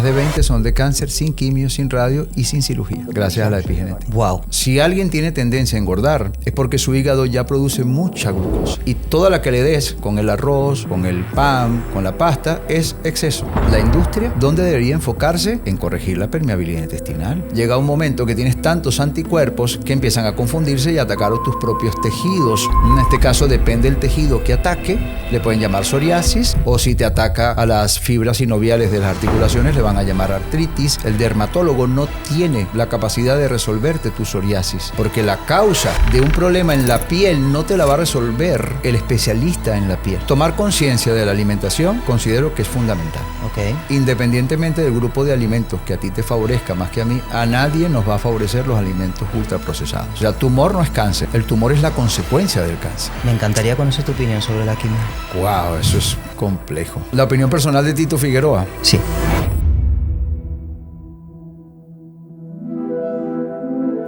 de 20 son de cáncer, sin quimio, sin radio y sin cirugía, gracias a la epigenética. Wow. Si alguien tiene tendencia a engordar, es porque su hígado ya produce mucha glucosa. Y toda la que le des, con el arroz, con el pan, con la pasta, es exceso. La industria, ¿dónde debería enfocarse? En corregir la permeabilidad intestinal. Llega un momento que tienes tantos anticuerpos que empiezan a confundirse y atacar tus propios tejidos. En este caso depende del tejido que ataque, le pueden llamar psoriasis, o si te ataca a las fibras sinoviales de las articulaciones le van a llamar artritis. El dermatólogo no tiene la capacidad de resolverte tu psoriasis, porque la causa de un problema en la piel no te la va a resolver el especialista en la piel. Tomar conciencia de la alimentación considero que es fundamental. Ok. Independientemente del grupo de alimentos que a ti te favorezca más que a mí, a nadie nos va a favorecer los alimentos ultraprocesados. O sea, tumor no es cáncer, el tumor es la consecuencia del cáncer. Me encantaría conocer tu opinión sobre la quimio. Wow, eso es complejo. La opinión personal de Tito Figueroa. Sí.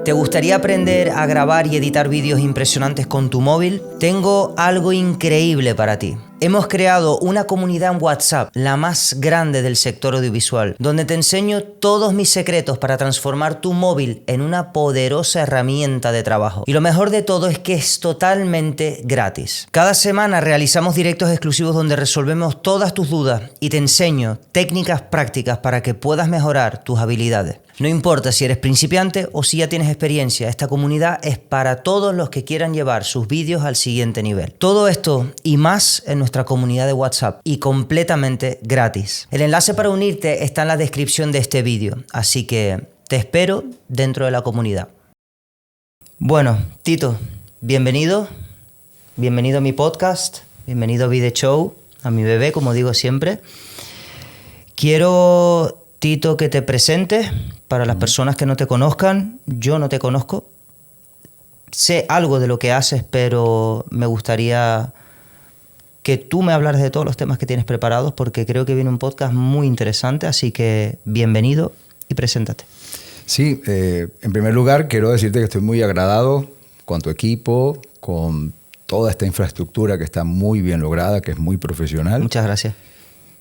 ¿Te gustaría aprender a grabar y editar vídeos impresionantes con tu móvil? Tengo algo increíble para ti. Hemos creado una comunidad en WhatsApp, la más grande del sector audiovisual, donde te enseño todos mis secretos para transformar tu móvil en una poderosa herramienta de trabajo. Y lo mejor de todo es que es totalmente gratis. Cada semana realizamos directos exclusivos donde resolvemos todas tus dudas y te enseño técnicas prácticas para que puedas mejorar tus habilidades. No importa si eres principiante o si ya tienes experiencia, esta comunidad es para todos los que quieran llevar sus vídeos al siguiente nivel. Todo esto y más en nuestra comunidad de WhatsApp y completamente gratis. El enlace para unirte está en la descripción de este vídeo, así que te espero dentro de la comunidad. Bueno, Tito, bienvenido. Bienvenido a mi podcast, bienvenido a Vide Show, a mi bebé, como digo siempre. Quiero, Tito, que te presentes. Para las personas que no te conozcan, yo no te conozco. Sé algo de lo que haces, pero me gustaría que tú me hablaras de todos los temas que tienes preparados, porque creo que viene un podcast muy interesante, así que bienvenido y preséntate. Sí, en primer lugar quiero decirte que estoy muy agradado con tu equipo, con toda esta infraestructura que está muy bien lograda, que es muy profesional. Muchas gracias.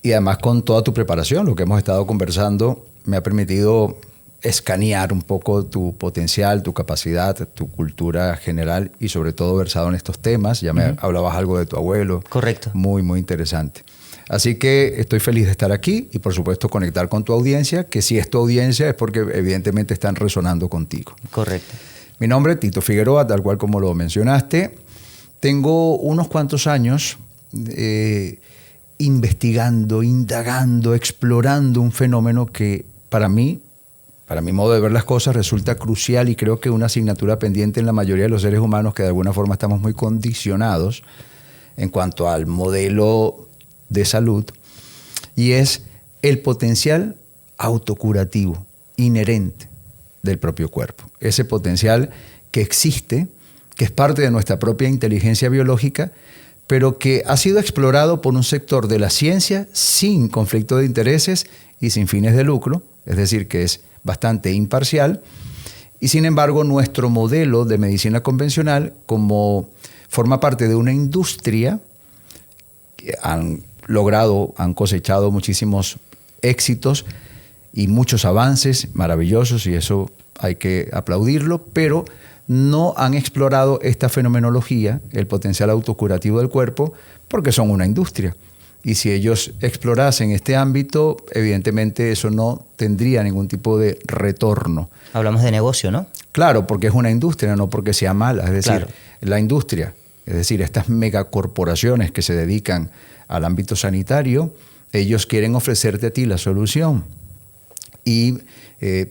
Y además con toda tu preparación, lo que hemos estado conversando me ha permitido escanear un poco tu potencial, tu capacidad, tu cultura general y sobre todo versado en estos temas. Ya me hablabas algo de tu abuelo. Correcto. Muy, muy interesante. Así que estoy feliz de estar aquí y por supuesto conectar con tu audiencia, que si es tu audiencia es porque evidentemente están resonando contigo. Correcto. Mi nombre es Tito Figueroa, tal cual como lo mencionaste. Tengo unos cuantos años investigando, indagando, explorando un fenómeno que para mí, para mi modo de ver las cosas, resulta crucial y creo que una asignatura pendiente en la mayoría de los seres humanos que de alguna forma estamos muy condicionados en cuanto al modelo de salud, y es el potencial autocurativo inherente del propio cuerpo. Ese potencial que existe, que es parte de nuestra propia inteligencia biológica, pero que ha sido explorado por un sector de la ciencia sin conflicto de intereses y sin fines de lucro, es decir, que es bastante imparcial, y sin embargo nuestro modelo de medicina convencional, como forma parte de una industria que han cosechado muchísimos éxitos y muchos avances maravillosos, y eso hay que aplaudirlo, pero no han explorado esta fenomenología, el potencial autocurativo del cuerpo, porque son una industria. Y si ellos explorasen este ámbito, evidentemente eso no tendría ningún tipo de retorno. Hablamos de negocio, ¿no? Claro, porque es una industria, no porque sea mala. Es decir, claro, la industria, es decir, estas megacorporaciones que se dedican al ámbito sanitario, ellos quieren ofrecerte a ti la solución. Y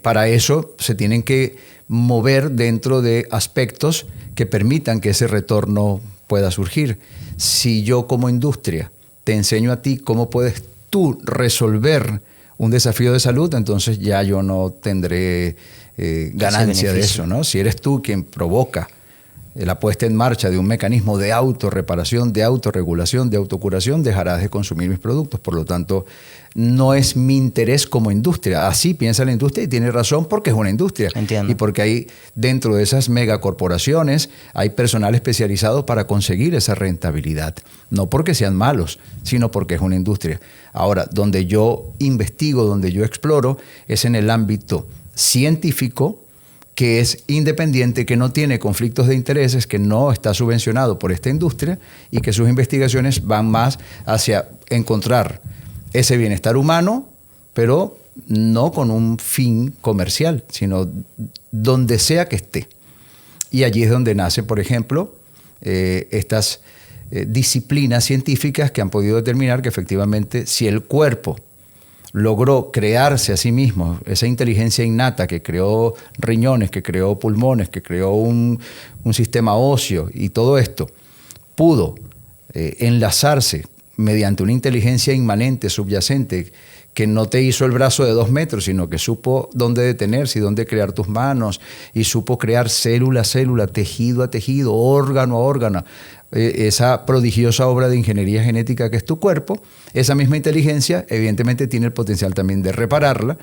para eso se tienen que mover dentro de aspectos que permitan que ese retorno pueda surgir. Si yo como industria te enseño a ti cómo puedes tú resolver un desafío de salud, entonces ya yo no tendré ganancia de eso, ¿no? Si eres tú quien provoca la puesta en marcha de un mecanismo de autorreparación, de autorregulación, de autocuración, dejarás de consumir mis productos. Por lo tanto, no es mi interés como industria. Así piensa la industria y tiene razón porque es una industria. Entiendo. Y porque hay dentro de esas megacorporaciones hay personal especializado para conseguir esa rentabilidad. No porque sean malos, sino porque es una industria. Ahora, donde yo investigo, donde yo exploro, es en el ámbito científico, que es independiente, que no tiene conflictos de intereses, que no está subvencionado por esta industria y que sus investigaciones van más hacia encontrar ese bienestar humano, pero no con un fin comercial, sino donde sea que esté. Y allí es donde nace, por ejemplo, estas disciplinas científicas que han podido determinar que efectivamente si el cuerpo logró crearse a sí mismo, esa inteligencia innata que creó riñones, que creó pulmones, que creó un sistema óseo y todo esto, pudo enlazarse mediante una inteligencia inmanente, subyacente, que no te hizo el brazo de 2 metros, sino que supo dónde detenerse y dónde crear tus manos, y supo crear célula a célula, tejido a tejido, órgano a órgano, esa prodigiosa obra de ingeniería genética que es tu cuerpo. Esa misma inteligencia evidentemente tiene el potencial también de repararla,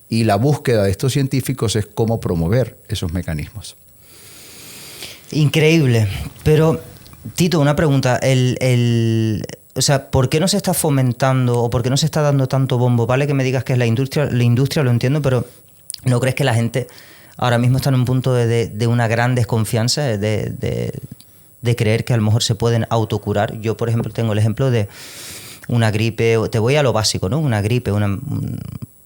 y la búsqueda de estos científicos es cómo promover esos mecanismos. Increíble. Pero, Tito, una pregunta. O sea, ¿por qué no se está fomentando o por qué no se está dando tanto bombo? Vale que me digas que es la industria lo entiendo, pero ¿no crees que la gente ahora mismo está en un punto de una gran desconfianza, de creer que a lo mejor se pueden autocurar? Yo, por ejemplo, tengo el ejemplo de una gripe, te voy a lo básico, ¿no? Una gripe, un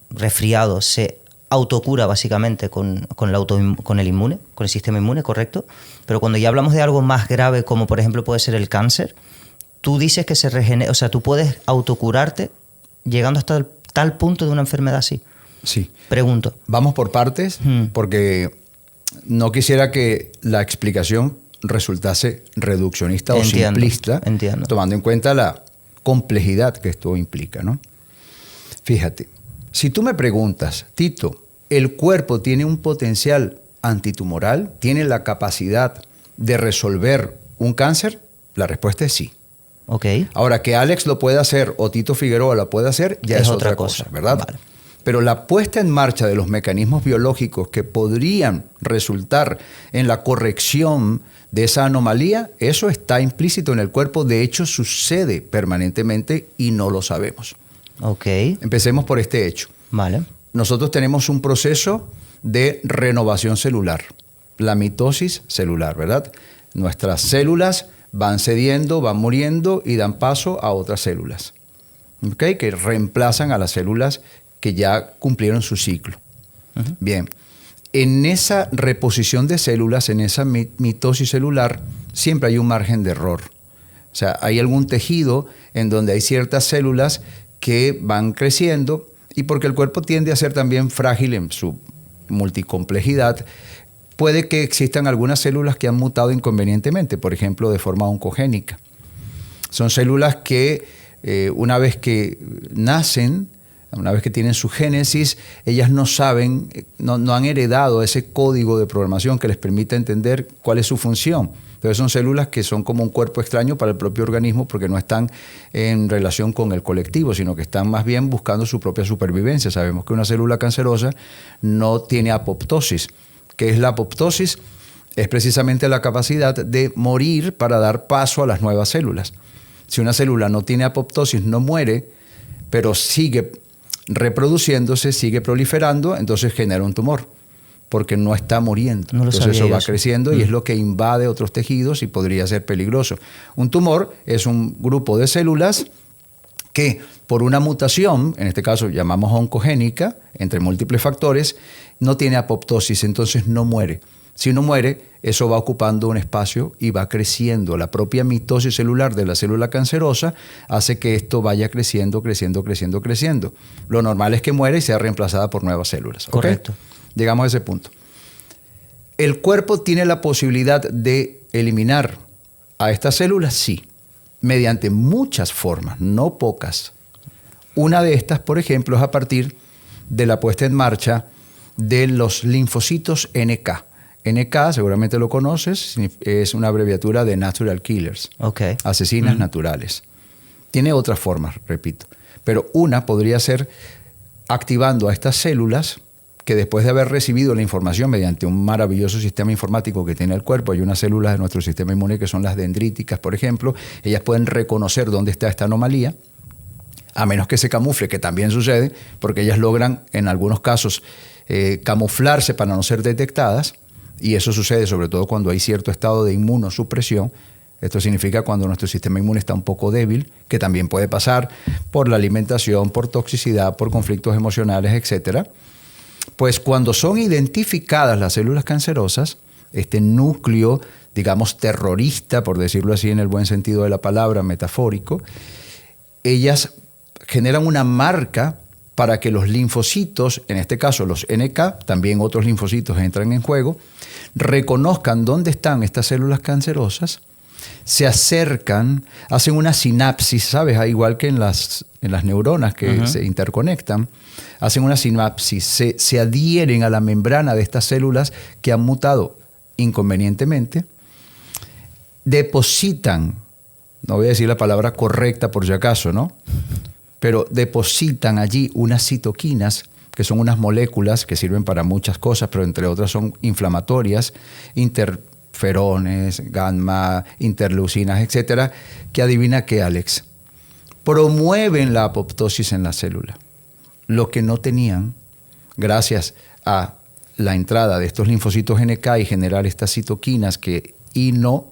resfriado, se autocura básicamente con el inmune, con el sistema inmune, ¿correcto? Pero cuando ya hablamos de algo más grave, como por ejemplo puede ser el cáncer, tú dices que se regenera, o sea, tú puedes autocurarte llegando hasta tal punto de una enfermedad así. Sí. Pregunto. Vamos por partes, porque no quisiera que la explicación resultase reduccionista o simplista, tomando en cuenta la complejidad que esto implica, ¿no? Fíjate, si tú me preguntas, Tito, ¿el cuerpo tiene un potencial antitumoral? ¿Tiene la capacidad de resolver un cáncer? La respuesta es sí. Okay. Ahora, que Alex lo pueda hacer o Tito Figueroa lo pueda hacer, ya es otra cosa, ¿verdad? Vale. Pero la puesta en marcha de los mecanismos biológicos que podrían resultar en la corrección de esa anomalía, eso está implícito en el cuerpo. De hecho, sucede permanentemente y no lo sabemos. Okay. Empecemos por este hecho. Vale. Nosotros tenemos un proceso de renovación celular, la mitosis celular, ¿verdad? Nuestras células van cediendo, van muriendo y dan paso a otras células, ¿okay? Que reemplazan a las células que ya cumplieron su ciclo. Uh-huh. Bien, en esa reposición de células, en esa mitosis celular, siempre hay un margen de error. O sea, hay algún tejido en donde hay ciertas células que van creciendo, y porque el cuerpo tiende a ser también frágil en su multicomplejidad, puede que existan algunas células que han mutado inconvenientemente, por ejemplo, de forma oncogénica. Son células que una vez que nacen, una vez que tienen su génesis, ellas no saben, no han heredado ese código de programación que les permita entender cuál es su función. Entonces son células que son como un cuerpo extraño para el propio organismo, porque no están en relación con el colectivo, sino que están más bien buscando su propia supervivencia. Sabemos que una célula cancerosa no tiene apoptosis. ¿Qué es la apoptosis? Es precisamente la capacidad de morir para dar paso a las nuevas células. Si una célula no tiene apoptosis, no muere, pero sigue reproduciéndose, sigue proliferando, entonces genera un tumor, porque no está muriendo. Entonces eso va creciendo y es lo que invade otros tejidos y podría ser peligroso. Un tumor es un grupo de células que por una mutación, en este caso llamamos oncogénica, entre múltiples factores, no tiene apoptosis, entonces no muere. Si no muere, eso va ocupando un espacio y va creciendo. La propia mitosis celular de la célula cancerosa hace que esto vaya creciendo, creciendo, creciendo, creciendo. Lo normal es que muera y sea reemplazada por nuevas células. Correcto. ¿Okay? Llegamos a ese punto. ¿El cuerpo tiene la posibilidad de eliminar a estas células? Sí, mediante muchas formas, no pocas. Una de estas, por ejemplo, es a partir de la puesta en marcha de los linfocitos NK. NK, seguramente lo conoces, es una abreviatura de Natural Killers, Okay. asesinas naturales. Tiene otras formas, repito, pero una podría ser activando a estas células que después de haber recibido la información mediante un maravilloso sistema informático que tiene el cuerpo, hay unas células de nuestro sistema inmune que son las dendríticas, por ejemplo, ellas pueden reconocer dónde está esta anomalía, a menos que se camufle, que también sucede, porque ellas logran en algunos casos camuflarse para no ser detectadas, y eso sucede sobre todo cuando hay cierto estado de inmunosupresión. Esto significa cuando nuestro sistema inmune está un poco débil, que también puede pasar por la alimentación, por toxicidad, por conflictos emocionales, etcétera. Pues cuando son identificadas las células cancerosas, este núcleo, digamos, terrorista, por decirlo así en el buen sentido de la palabra, metafórico, ellas generan una marca para que los linfocitos, en este caso los NK, también otros linfocitos entran en juego, reconozcan dónde están estas células cancerosas, se acercan, hacen una sinapsis, ¿sabes? Igual que en las neuronas que se interconectan, hacen una sinapsis, se adhieren a la membrana de estas células que han mutado inconvenientemente, depositan, no voy a decir la palabra correcta por si acaso, ¿no? Pero depositan allí unas citoquinas, que son unas moléculas que sirven para muchas cosas, pero entre otras son inflamatorias, interferones, gamma, interleucinas, etcétera, que adivina qué, Alex, promueven la apoptosis en la célula. Lo que no tenían, gracias a la entrada de estos linfocitos NK y generar estas citoquinas que inoculan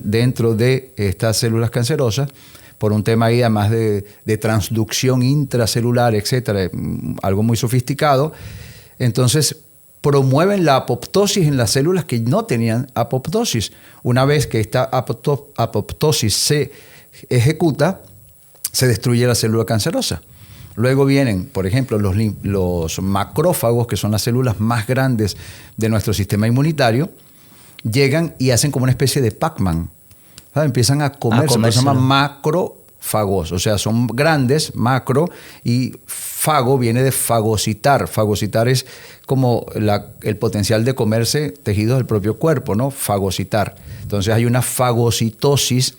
dentro de estas células cancerosas, por un tema ahí además de transducción intracelular, etcétera, algo muy sofisticado. Entonces, promueven la apoptosis en las células que no tenían apoptosis. Una vez que esta apoptosis se ejecuta, se destruye la célula cancerosa. Luego vienen, por ejemplo, los macrófagos, que son las células más grandes de nuestro sistema inmunitario, llegan y hacen como una especie de Pac-Man. Empiezan a comerse, se llaman macrófagos, o sea, son grandes, macro, y fago viene de fagocitar. Fagocitar es como el potencial de comerse tejidos del propio cuerpo, ¿no? Fagocitar. Entonces hay una fagocitosis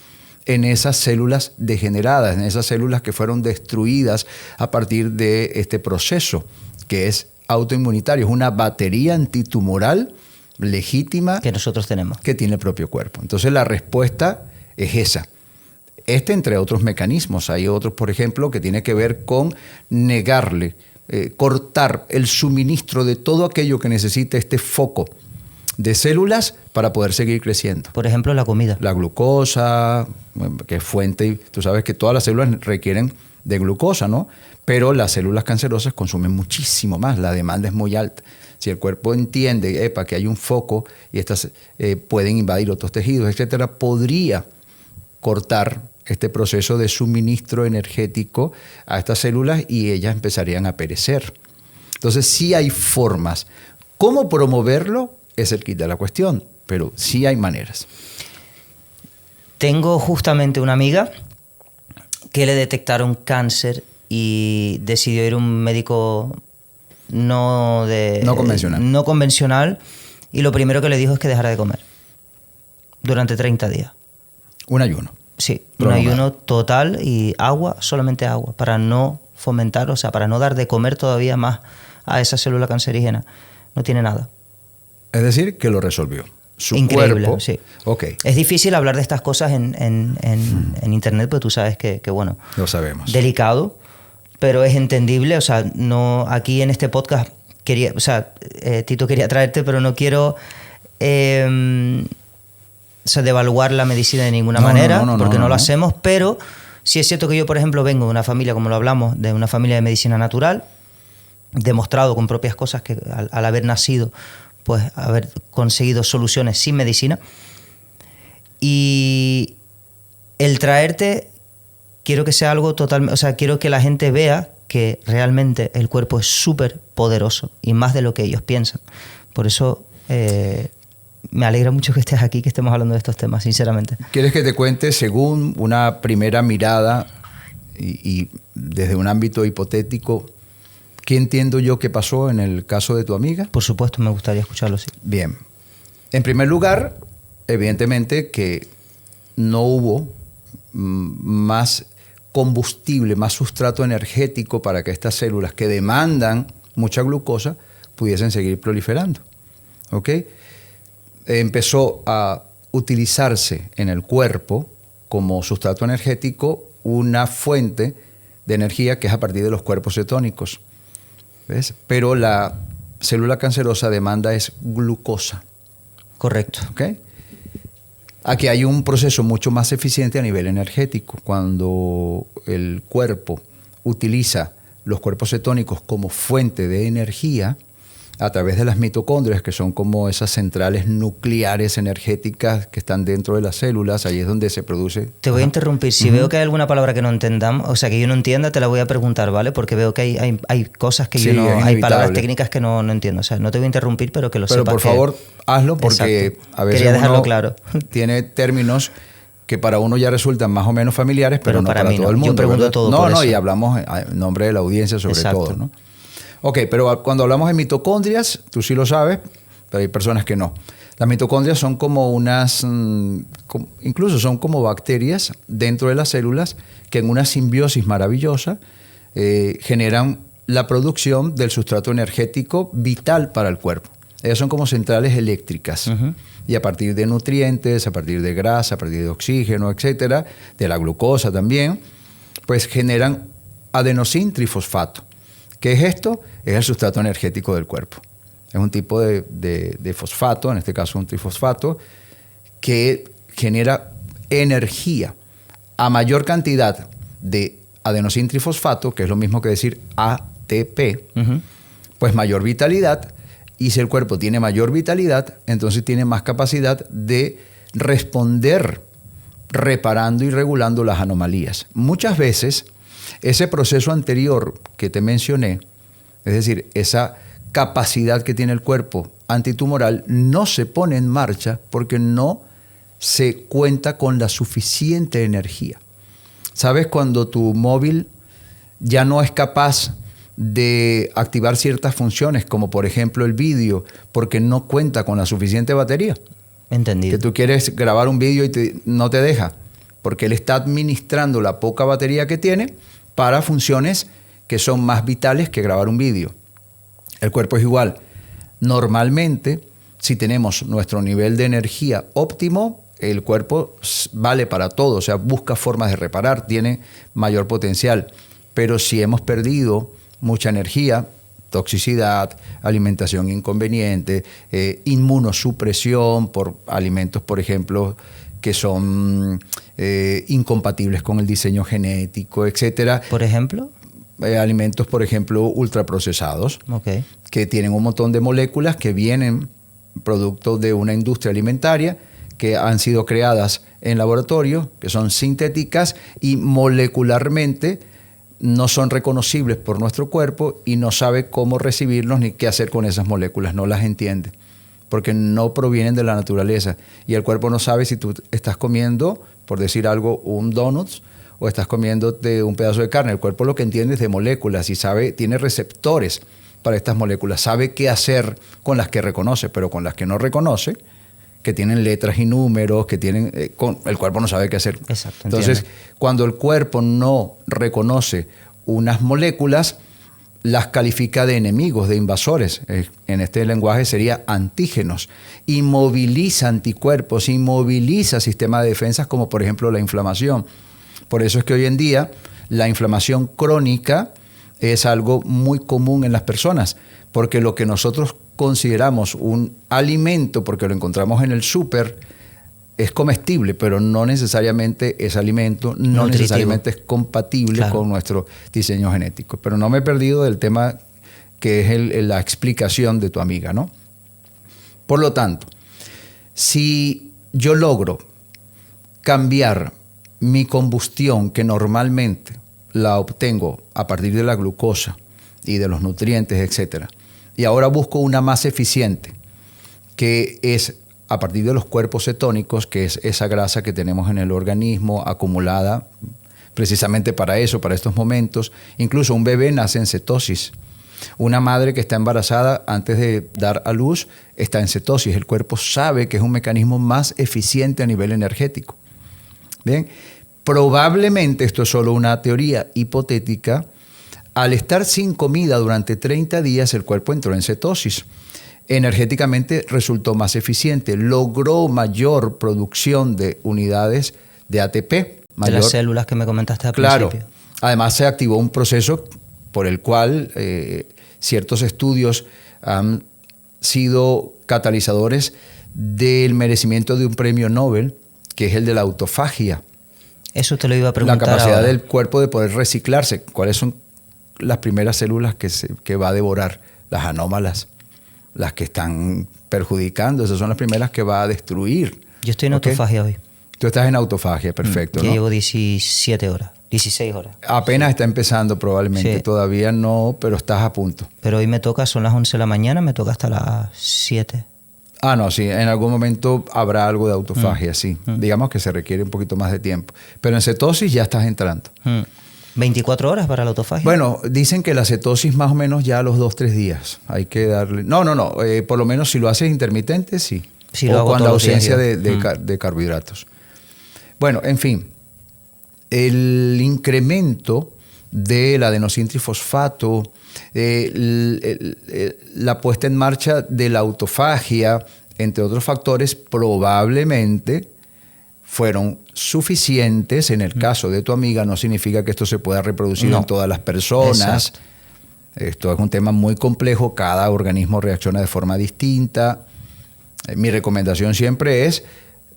en esas células degeneradas, en esas células que fueron destruidas a partir de este proceso, que es autoinmunitario. Es una batería antitumoral legítima que nosotros tenemos, que tiene el propio cuerpo. Entonces la respuesta es esa. Entre otros mecanismos. Hay otros, por ejemplo, que tiene que ver con negarle, cortar el suministro de todo aquello que necesita este foco de células para poder seguir creciendo. Por ejemplo, la comida. La glucosa, que es fuente, tú sabes que todas las células requieren de glucosa, ¿no? Pero las células cancerosas consumen muchísimo más, la demanda es muy alta. Si el cuerpo entiende que hay un foco y estas pueden invadir otros tejidos, etcétera, podría cortar este proceso de suministro energético a estas células y ellas empezarían a perecer. Entonces sí hay formas. ¿Cómo promoverlo? Es el kit de la cuestión, pero sí hay maneras. Tengo justamente una amiga que le detectaron cáncer y decidió ir a un médico no convencional, y lo primero que le dijo es que dejara de comer durante 30 días. Un ayuno. Sí, un ayuno total y agua, solamente agua, para no fomentar, o sea, para no dar de comer todavía más a esa célula cancerígena. No tiene nada. Es decir, que lo resolvió. Su Increíble, cuerpo. Sí. Okay. Es difícil hablar de estas cosas en internet, porque tú sabes que bueno, lo sabemos. Delicado, pero es entendible. O sea, no, aquí en este podcast Tito quería traerte, pero no quiero devaluar la medicina de ninguna manera, porque no lo hacemos, pero sí es cierto que yo, por ejemplo, vengo de una familia, como lo hablamos, de una familia de medicina natural, demostrado con propias cosas que al haber nacido, pues haber conseguido soluciones sin medicina. Y el traerte, quiero que sea algo totalmente, o sea, quiero que la gente vea que realmente el cuerpo es súper poderoso y más de lo que ellos piensan. Por eso me alegra mucho que estés aquí, que estemos hablando de estos temas, sinceramente. ¿Quieres que te cuente, según una primera mirada y desde un ámbito hipotético, ¿Qué entiendo yo que pasó en el caso de tu amiga? Por supuesto, me gustaría escucharlo, sí. Bien. En primer lugar, evidentemente que no hubo más combustible, más sustrato energético para que estas células que demandan mucha glucosa pudiesen seguir proliferando. ¿Ok? Empezó a utilizarse en el cuerpo como sustrato energético una fuente de energía que es a partir de los cuerpos cetónicos. ¿Ves? Pero la célula cancerosa demanda es glucosa. Correcto. ¿Ok? Aquí hay un proceso mucho más eficiente a nivel energético. Cuando el cuerpo utiliza los cuerpos cetónicos como fuente de energía a través de las mitocondrias, que son como esas centrales nucleares energéticas que están dentro de las células, ahí es donde se produce... Te voy a interrumpir. Si veo que hay alguna palabra que no entendamos, o sea, que yo no entienda, te la voy a preguntar, ¿vale? Porque veo que hay cosas que yo no... Hay palabras técnicas que no entiendo. O sea, no te voy a interrumpir, pero que lo sepas. Pero por favor, hazlo porque exacto. A veces quería dejarlo uno claro. tiene términos que para uno ya resultan más o menos familiares, pero no para mí todo el mundo. Yo pregunto ¿verdad? todo No, por no, eso. y hablamos en nombre de la audiencia sobre exacto. todo, ¿no? Ok, pero cuando hablamos de mitocondrias, tú sí lo sabes, pero hay personas que no. Las mitocondrias son como unas, incluso son como bacterias dentro de las células que en una simbiosis maravillosa generan la producción del sustrato energético vital para el cuerpo. Ellas son como centrales eléctricas. Y a partir de nutrientes, a partir de grasa, a partir de oxígeno, etcétera, de la glucosa también, pues generan adenosín trifosfato. ¿Qué es esto? Es el sustrato energético del cuerpo. Es un tipo de fosfato, en este caso un trifosfato, que genera energía a mayor cantidad de adenosín trifosfato, que es lo mismo que decir ATP, pues mayor vitalidad. Y si el cuerpo tiene mayor vitalidad, entonces tiene más capacidad de responder reparando y regulando las anomalías. Muchas veces ese proceso anterior que te mencioné, es decir, esa capacidad que tiene el cuerpo antitumoral, no se pone en marcha porque no se cuenta con la suficiente energía. ¿Sabes cuando tu móvil ya no es capaz de activar ciertas funciones, como por ejemplo el vídeo, porque no cuenta con la suficiente batería? Entendido. Que tú quieres grabar un vídeo y no te deja, porque él está administrando la poca batería que tiene para funciones que son más vitales que grabar un vídeo. El cuerpo es igual. Normalmente, si tenemos nuestro nivel de energía óptimo, el cuerpo vale para todo, o sea, busca formas de reparar, tiene mayor potencial. Pero si hemos perdido mucha energía, toxicidad, alimentación inconveniente, inmunosupresión por alimentos, por ejemplo, que son incompatibles con el diseño genético, etcétera. ¿Por ejemplo? Alimentos, por ejemplo, ultraprocesados, que tienen un montón de moléculas que vienen producto de una industria alimentaria que han sido creadas en laboratorio, que son sintéticas y molecularmente no son reconocibles por nuestro cuerpo y no sabe cómo recibirlos ni qué hacer con esas moléculas, no las entiende, porque no provienen de la naturaleza. Y el cuerpo no sabe si tú estás comiendo, por decir algo, un donut o estás comiéndote un pedazo de carne. El cuerpo lo que entiende es de moléculas y sabe, tiene receptores para estas moléculas, sabe qué hacer con las que reconoce, pero con las que no reconoce, que tienen letras y números, que tienen, el cuerpo no sabe qué hacer. Exacto, entonces, cuando el cuerpo no reconoce unas moléculas, las califica de enemigos, de invasores. En este lenguaje sería antígenos. Inmoviliza anticuerpos, inmoviliza sistemas de defensas, como por ejemplo la inflamación. Por eso es que hoy en día la inflamación crónica es algo muy común en las personas, porque lo que nosotros consideramos un alimento, porque lo encontramos en el súper, es comestible, pero no necesariamente es alimento, no necesariamente es compatible con nuestro diseño genético. Pero no me he perdido del tema que es la explicación de tu amiga, ¿no? Por lo tanto, si yo logro cambiar mi combustión, que normalmente la obtengo a partir de la glucosa y de los nutrientes, etcétera, y ahora busco una más eficiente, que es a partir de los cuerpos cetónicos, que es esa grasa que tenemos en el organismo acumulada precisamente para eso, para estos momentos. Incluso un bebé nace en cetosis. Una madre que está embarazada antes de dar a luz está en cetosis. El cuerpo sabe que es un mecanismo más eficiente a nivel energético. Bien, probablemente, esto es solo una teoría hipotética, al estar sin comida durante 30 días el cuerpo entró en cetosis. Energéticamente resultó más eficiente, logró mayor producción de unidades de ATP. De las células que me comentaste al principio. Claro. Además se activó un proceso por el cual ciertos estudios han sido catalizadores del merecimiento de un premio Nobel, que es el de la autofagia. Eso te lo iba a preguntar. La capacidad ahora del cuerpo de poder reciclarse. ¿Cuáles son las primeras células que va a devorar? Las anómalas, las que están perjudicando. Esas son las primeras que va a destruir. Yo estoy en autofagia hoy. Tú estás en autofagia, perfecto. Ya ¿no? llevo 17 horas, 16 horas. Apenas está empezando probablemente, sí. Todavía no, pero estás a punto. Pero hoy me toca, son las 11 de la mañana, me toca hasta las 7. Ah, no, sí, en algún momento habrá algo de autofagia, sí. Digamos que se requiere un poquito más de tiempo. Pero en cetosis ya estás entrando. 24 horas para la autofagia. Bueno, dicen que la cetosis más o menos ya a los 2-3 días. Hay que darle... No. Por lo menos si lo haces intermitente, sí. Sí, lo hago cuando todos los ausencia días, de carbohidratos. Bueno, en fin. El incremento del adenosíntrifosfato, la puesta en marcha de la autofagia, entre otros factores, probablemente fueron suficientes. En el caso de tu amiga, no significa que esto se pueda reproducir en todas las personas. Exacto. Esto es un tema muy complejo, cada organismo reacciona de forma distinta. Mi recomendación siempre es,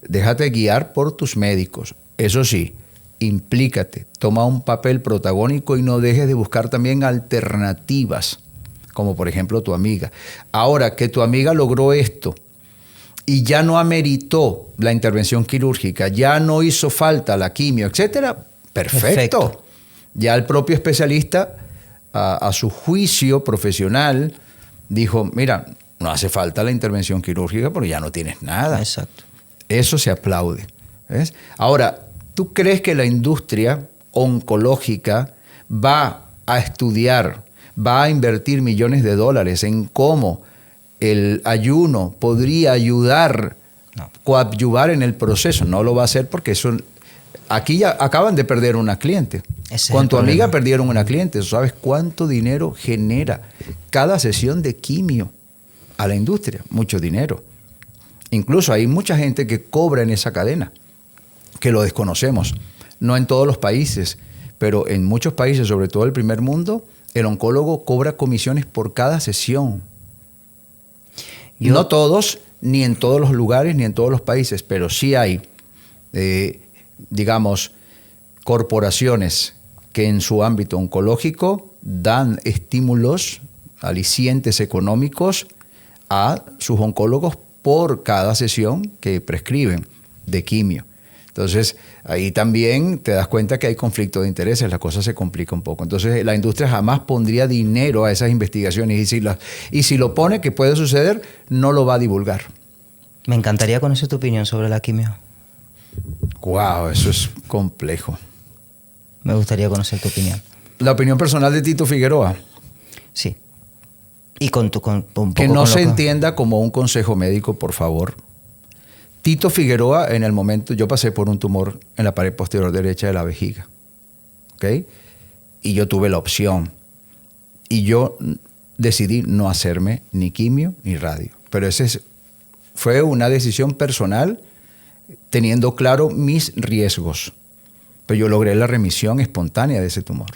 déjate guiar por tus médicos. Eso sí, implícate, toma un papel protagónico y no dejes de buscar también alternativas, como por ejemplo tu amiga. Ahora que tu amiga logró esto y ya no ameritó la intervención quirúrgica, ya no hizo falta la quimio, etcétera, perfecto. Ya el propio especialista, a su juicio profesional, dijo, mira, no hace falta la intervención quirúrgica porque ya no tienes nada. Exacto. Eso se aplaude. ¿Ves? Ahora, ¿tú crees que la industria oncológica va a estudiar, va a invertir millones de dólares en cómo el ayuno podría ayudar, coadyuvar en el proceso? No lo va a hacer porque eso... Aquí ya acaban de perder una cliente. Con tu amiga perdieron una cliente. ¿Sabes cuánto dinero genera cada sesión de quimio a la industria? Mucho dinero. Incluso hay mucha gente que cobra en esa cadena, que lo desconocemos. No en todos los países, pero en muchos países, sobre todo el primer mundo, el oncólogo cobra comisiones por cada sesión. No todos, ni en todos los lugares, ni en todos los países, pero sí hay, digamos, corporaciones que en su ámbito oncológico dan estímulos, alicientes económicos a sus oncólogos por cada sesión que prescriben de quimio. Entonces, ahí también te das cuenta que hay conflicto de intereses, la cosa se complica un poco. Entonces, la industria jamás pondría dinero a esas investigaciones y si lo pone, que puede suceder, no lo va a divulgar. Me encantaría conocer tu opinión sobre la quimio. Wow, eso es complejo. Me gustaría conocer tu opinión. La opinión personal de Tito Figueroa. Sí. Y un poco que no se entienda como un consejo médico, por favor. Tito Figueroa, en el momento, yo pasé por un tumor en la pared posterior derecha de la vejiga. ¿Ok? Y yo tuve la opción. Y yo decidí no hacerme ni quimio ni radio. Pero fue una decisión personal, teniendo claro mis riesgos. Pero yo logré la remisión espontánea de ese tumor.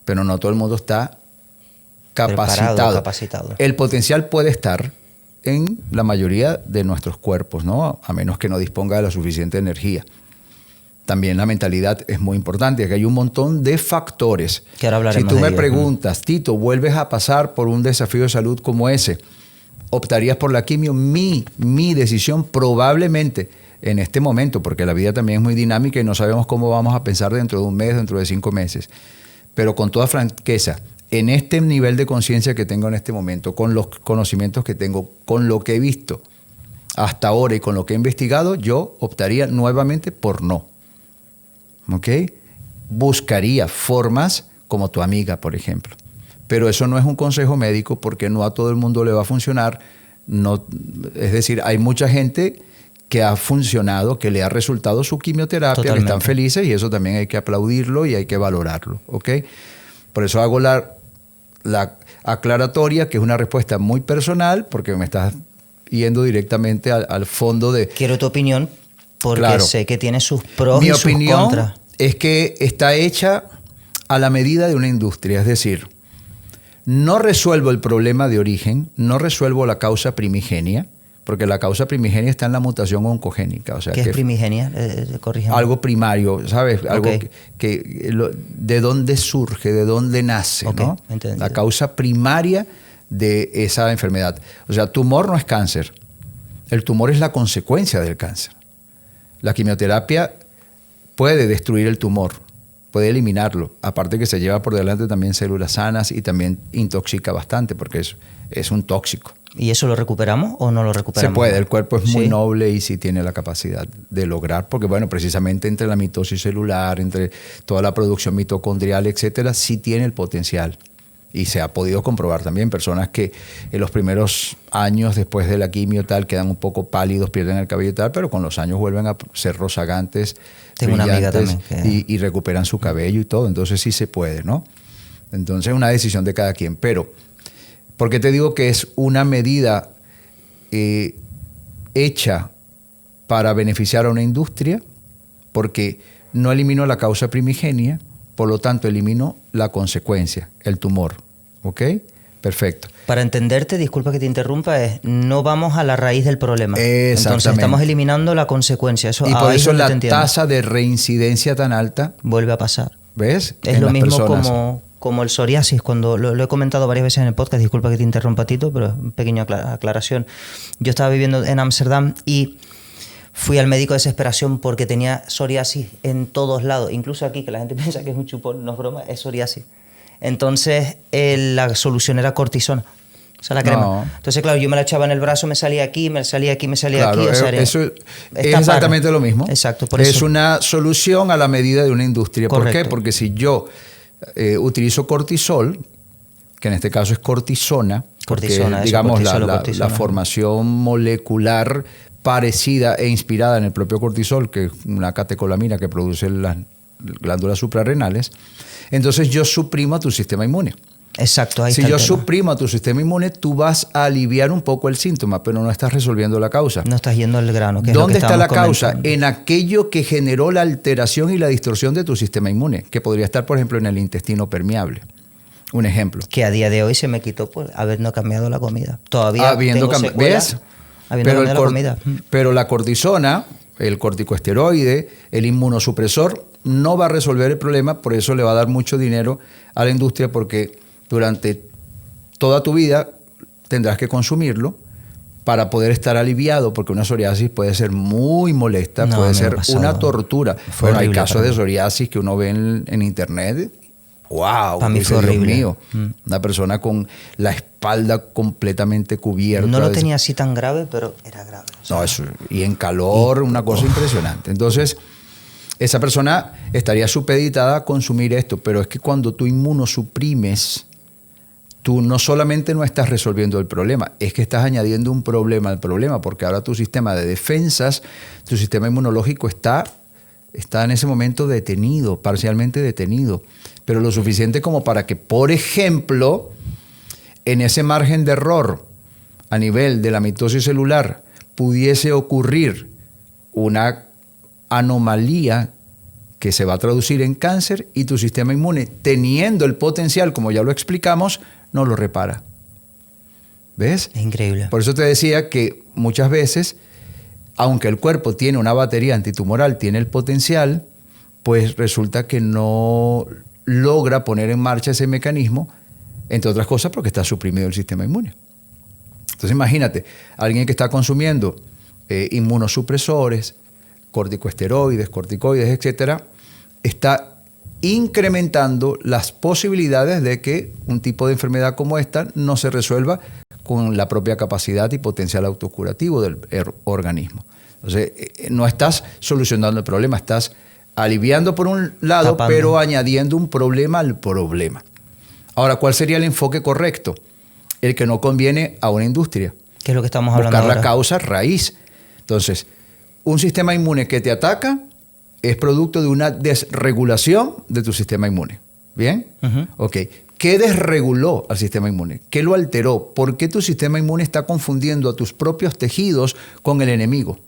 Pero no todo el mundo está capacitado. El potencial puede estar en la mayoría de nuestros cuerpos, ¿no? A menos que no disponga de la suficiente energía. También la mentalidad es muy importante, que hay un montón de factores. Que ahora hablaremos si tú de me ellos, preguntas, Tito, ¿vuelves a pasar por un desafío de salud como ese? ¿Optarías por la quimio? Mi decisión probablemente en este momento, porque la vida también es muy dinámica y no sabemos cómo vamos a pensar dentro de un mes, dentro de 5 meses. Pero con toda franqueza, en este nivel de conciencia que tengo en este momento, con los conocimientos que tengo, con lo que he visto hasta ahora y con lo que he investigado, yo optaría nuevamente por no. ¿Ok? Buscaría formas como tu amiga, por ejemplo. Pero eso no es un consejo médico porque no a todo el mundo le va a funcionar. No, es decir, hay mucha gente que ha funcionado, que le ha resultado su quimioterapia, Totalmente. que están felices y eso también hay que aplaudirlo y hay que valorarlo. ¿Ok? Por eso hago la aclaratoria, que es una respuesta muy personal, porque me estás yendo directamente al fondo de... Quiero tu opinión porque Claro. sé que tiene sus pros Mi y sus opinión contras. es que está hecha a la medida de una industria, es decir, no resuelvo el problema de origen, no resuelvo la causa primigenia, porque la causa primigenia está en la mutación oncogénica. O sea, ¿Qué es primigenia? Corrígeme. algo primario, ¿sabes? Algo Ok. de dónde surge, de dónde nace, Ok, ¿no? entendido. La causa primaria de esa enfermedad. O sea, tumor no es cáncer. El tumor es la consecuencia del cáncer. La quimioterapia puede destruir el tumor, puede eliminarlo. Aparte que se lleva por delante también células sanas y también intoxica bastante porque es un tóxico. ¿Y eso lo recuperamos o no lo Se recuperamos? puede, el cuerpo es muy ¿Sí? noble y sí tiene la capacidad de lograr, porque bueno, precisamente entre la mitosis celular, entre toda la producción mitocondrial, etcétera, sí tiene el potencial. Y se ha podido comprobar también personas que en los primeros años después de la quimio tal quedan un poco pálidos, pierden el cabello y tal, pero con los años vuelven a ser rozagantes, Tengo una amiga brillantes también y recuperan su cabello y todo. Entonces sí se puede, ¿no? Entonces es una decisión de cada quien. Pero, ¿por qué te digo que es una medida hecha para beneficiar a una industria? Porque no elimino la causa primigenia, por lo tanto elimino la consecuencia, el tumor. ¿Ok? Perfecto. Para entenderte, disculpa que te interrumpa, no vamos a la raíz del problema. Entonces Exactamente. estamos eliminando la consecuencia. Eso, Y por ahí es eso donde te la entiendo. tasa de reincidencia tan alta, Vuelve a pasar. ¿ves? Es En lo las mismo personas. como el psoriasis, cuando lo he comentado varias veces en el podcast, disculpa que te interrumpa, Tito, pero pequeña aclaración. Yo estaba viviendo en Ámsterdam y fui al médico de desesperación porque tenía psoriasis en todos lados, incluso aquí, que la gente piensa que es un chupón, no es broma, es psoriasis. Entonces la solución era cortisona, o sea, la crema. No. Entonces, claro, yo me la echaba en el brazo, me salía aquí, me salía aquí, me salía Claro, aquí. O sea, eso es esta exactamente parra. lo mismo. Exacto, por es eso. una solución a la medida de una industria. ¿Por qué? Correcto. Porque si yo utilizo cortisol, que en este caso es cortisona, Cortisona, porque eso, digamos cortisol o la cortisona. formación molecular parecida e inspirada en el propio cortisol, que es una catecolamina que produce las glándulas suprarrenales, entonces yo suprimo a tu sistema inmune. Exacto, ahí Si está yo el tema. suprimo a tu sistema inmune, tú vas a aliviar un poco el síntoma, pero no estás resolviendo la causa. No estás yendo al grano. Que es lo ¿Dónde que está la estábamos causa? comentando. En aquello que generó la alteración y la distorsión de tu sistema inmune, que podría estar, por ejemplo, en el intestino permeable. Un ejemplo. Que a día de hoy se me quitó por habiendo cambiado la comida. Todavía Habiendo tengo secuelas, ¿ves? habiendo Pero, cambiado la comida. pero la cortisona, el corticoesteroide, el inmunosupresor, no va a resolver el problema, por eso le va a dar mucho dinero a la industria, porque durante toda tu vida tendrás que consumirlo para poder estar aliviado, porque una psoriasis puede ser muy molesta, No, puede me ha ser pasado. una tortura. Fue Bueno, hay horrible casos para de mí. psoriasis que uno ve en internet. ¡Wow! Para mí Dice, fue Dios horrible. mío, una persona con la espalda completamente cubierta. No lo tenía así tan grave, pero era grave. O sea, No, eso, y en calor, una cosa impresionante. Entonces, esa persona estaría supeditada a consumir esto, pero es que cuando tú inmunosuprimes, tú no solamente no estás resolviendo el problema, es que estás añadiendo un problema al problema, porque ahora tu sistema de defensas, tu sistema inmunológico está en ese momento detenido, parcialmente detenido, pero lo suficiente como para que, por ejemplo, en ese margen de error a nivel de la mitosis celular pudiese ocurrir una anomalía que se va a traducir en cáncer y tu sistema inmune, teniendo el potencial, como ya lo explicamos, no lo repara. ¿Ves? es increíble. Por eso te decía que muchas veces, aunque el cuerpo tiene una batería antitumoral, tiene el potencial, pues resulta que no logra poner en marcha ese mecanismo, entre otras cosas porque está suprimido el sistema inmune. Entonces imagínate, alguien que está consumiendo inmunosupresores, corticosteroides, corticoides, etcétera, está incrementando las posibilidades de que un tipo de enfermedad como esta no se resuelva con la propia capacidad y potencial autocurativo del organismo. Entonces, no estás solucionando el problema, estás aliviando por un lado, Tapando. pero añadiendo un problema al problema. Ahora, ¿cuál sería el enfoque correcto? El que no conviene a una industria. ¿Qué es lo que estamos hablando Buscar ahora? la causa raíz. Entonces, un sistema inmune que te ataca es producto de una desregulación de tu sistema inmune. ¿Bien? Ok. ¿Qué desreguló al sistema inmune? ¿Qué lo alteró? ¿Por qué tu sistema inmune está confundiendo a tus propios tejidos con el enemigo?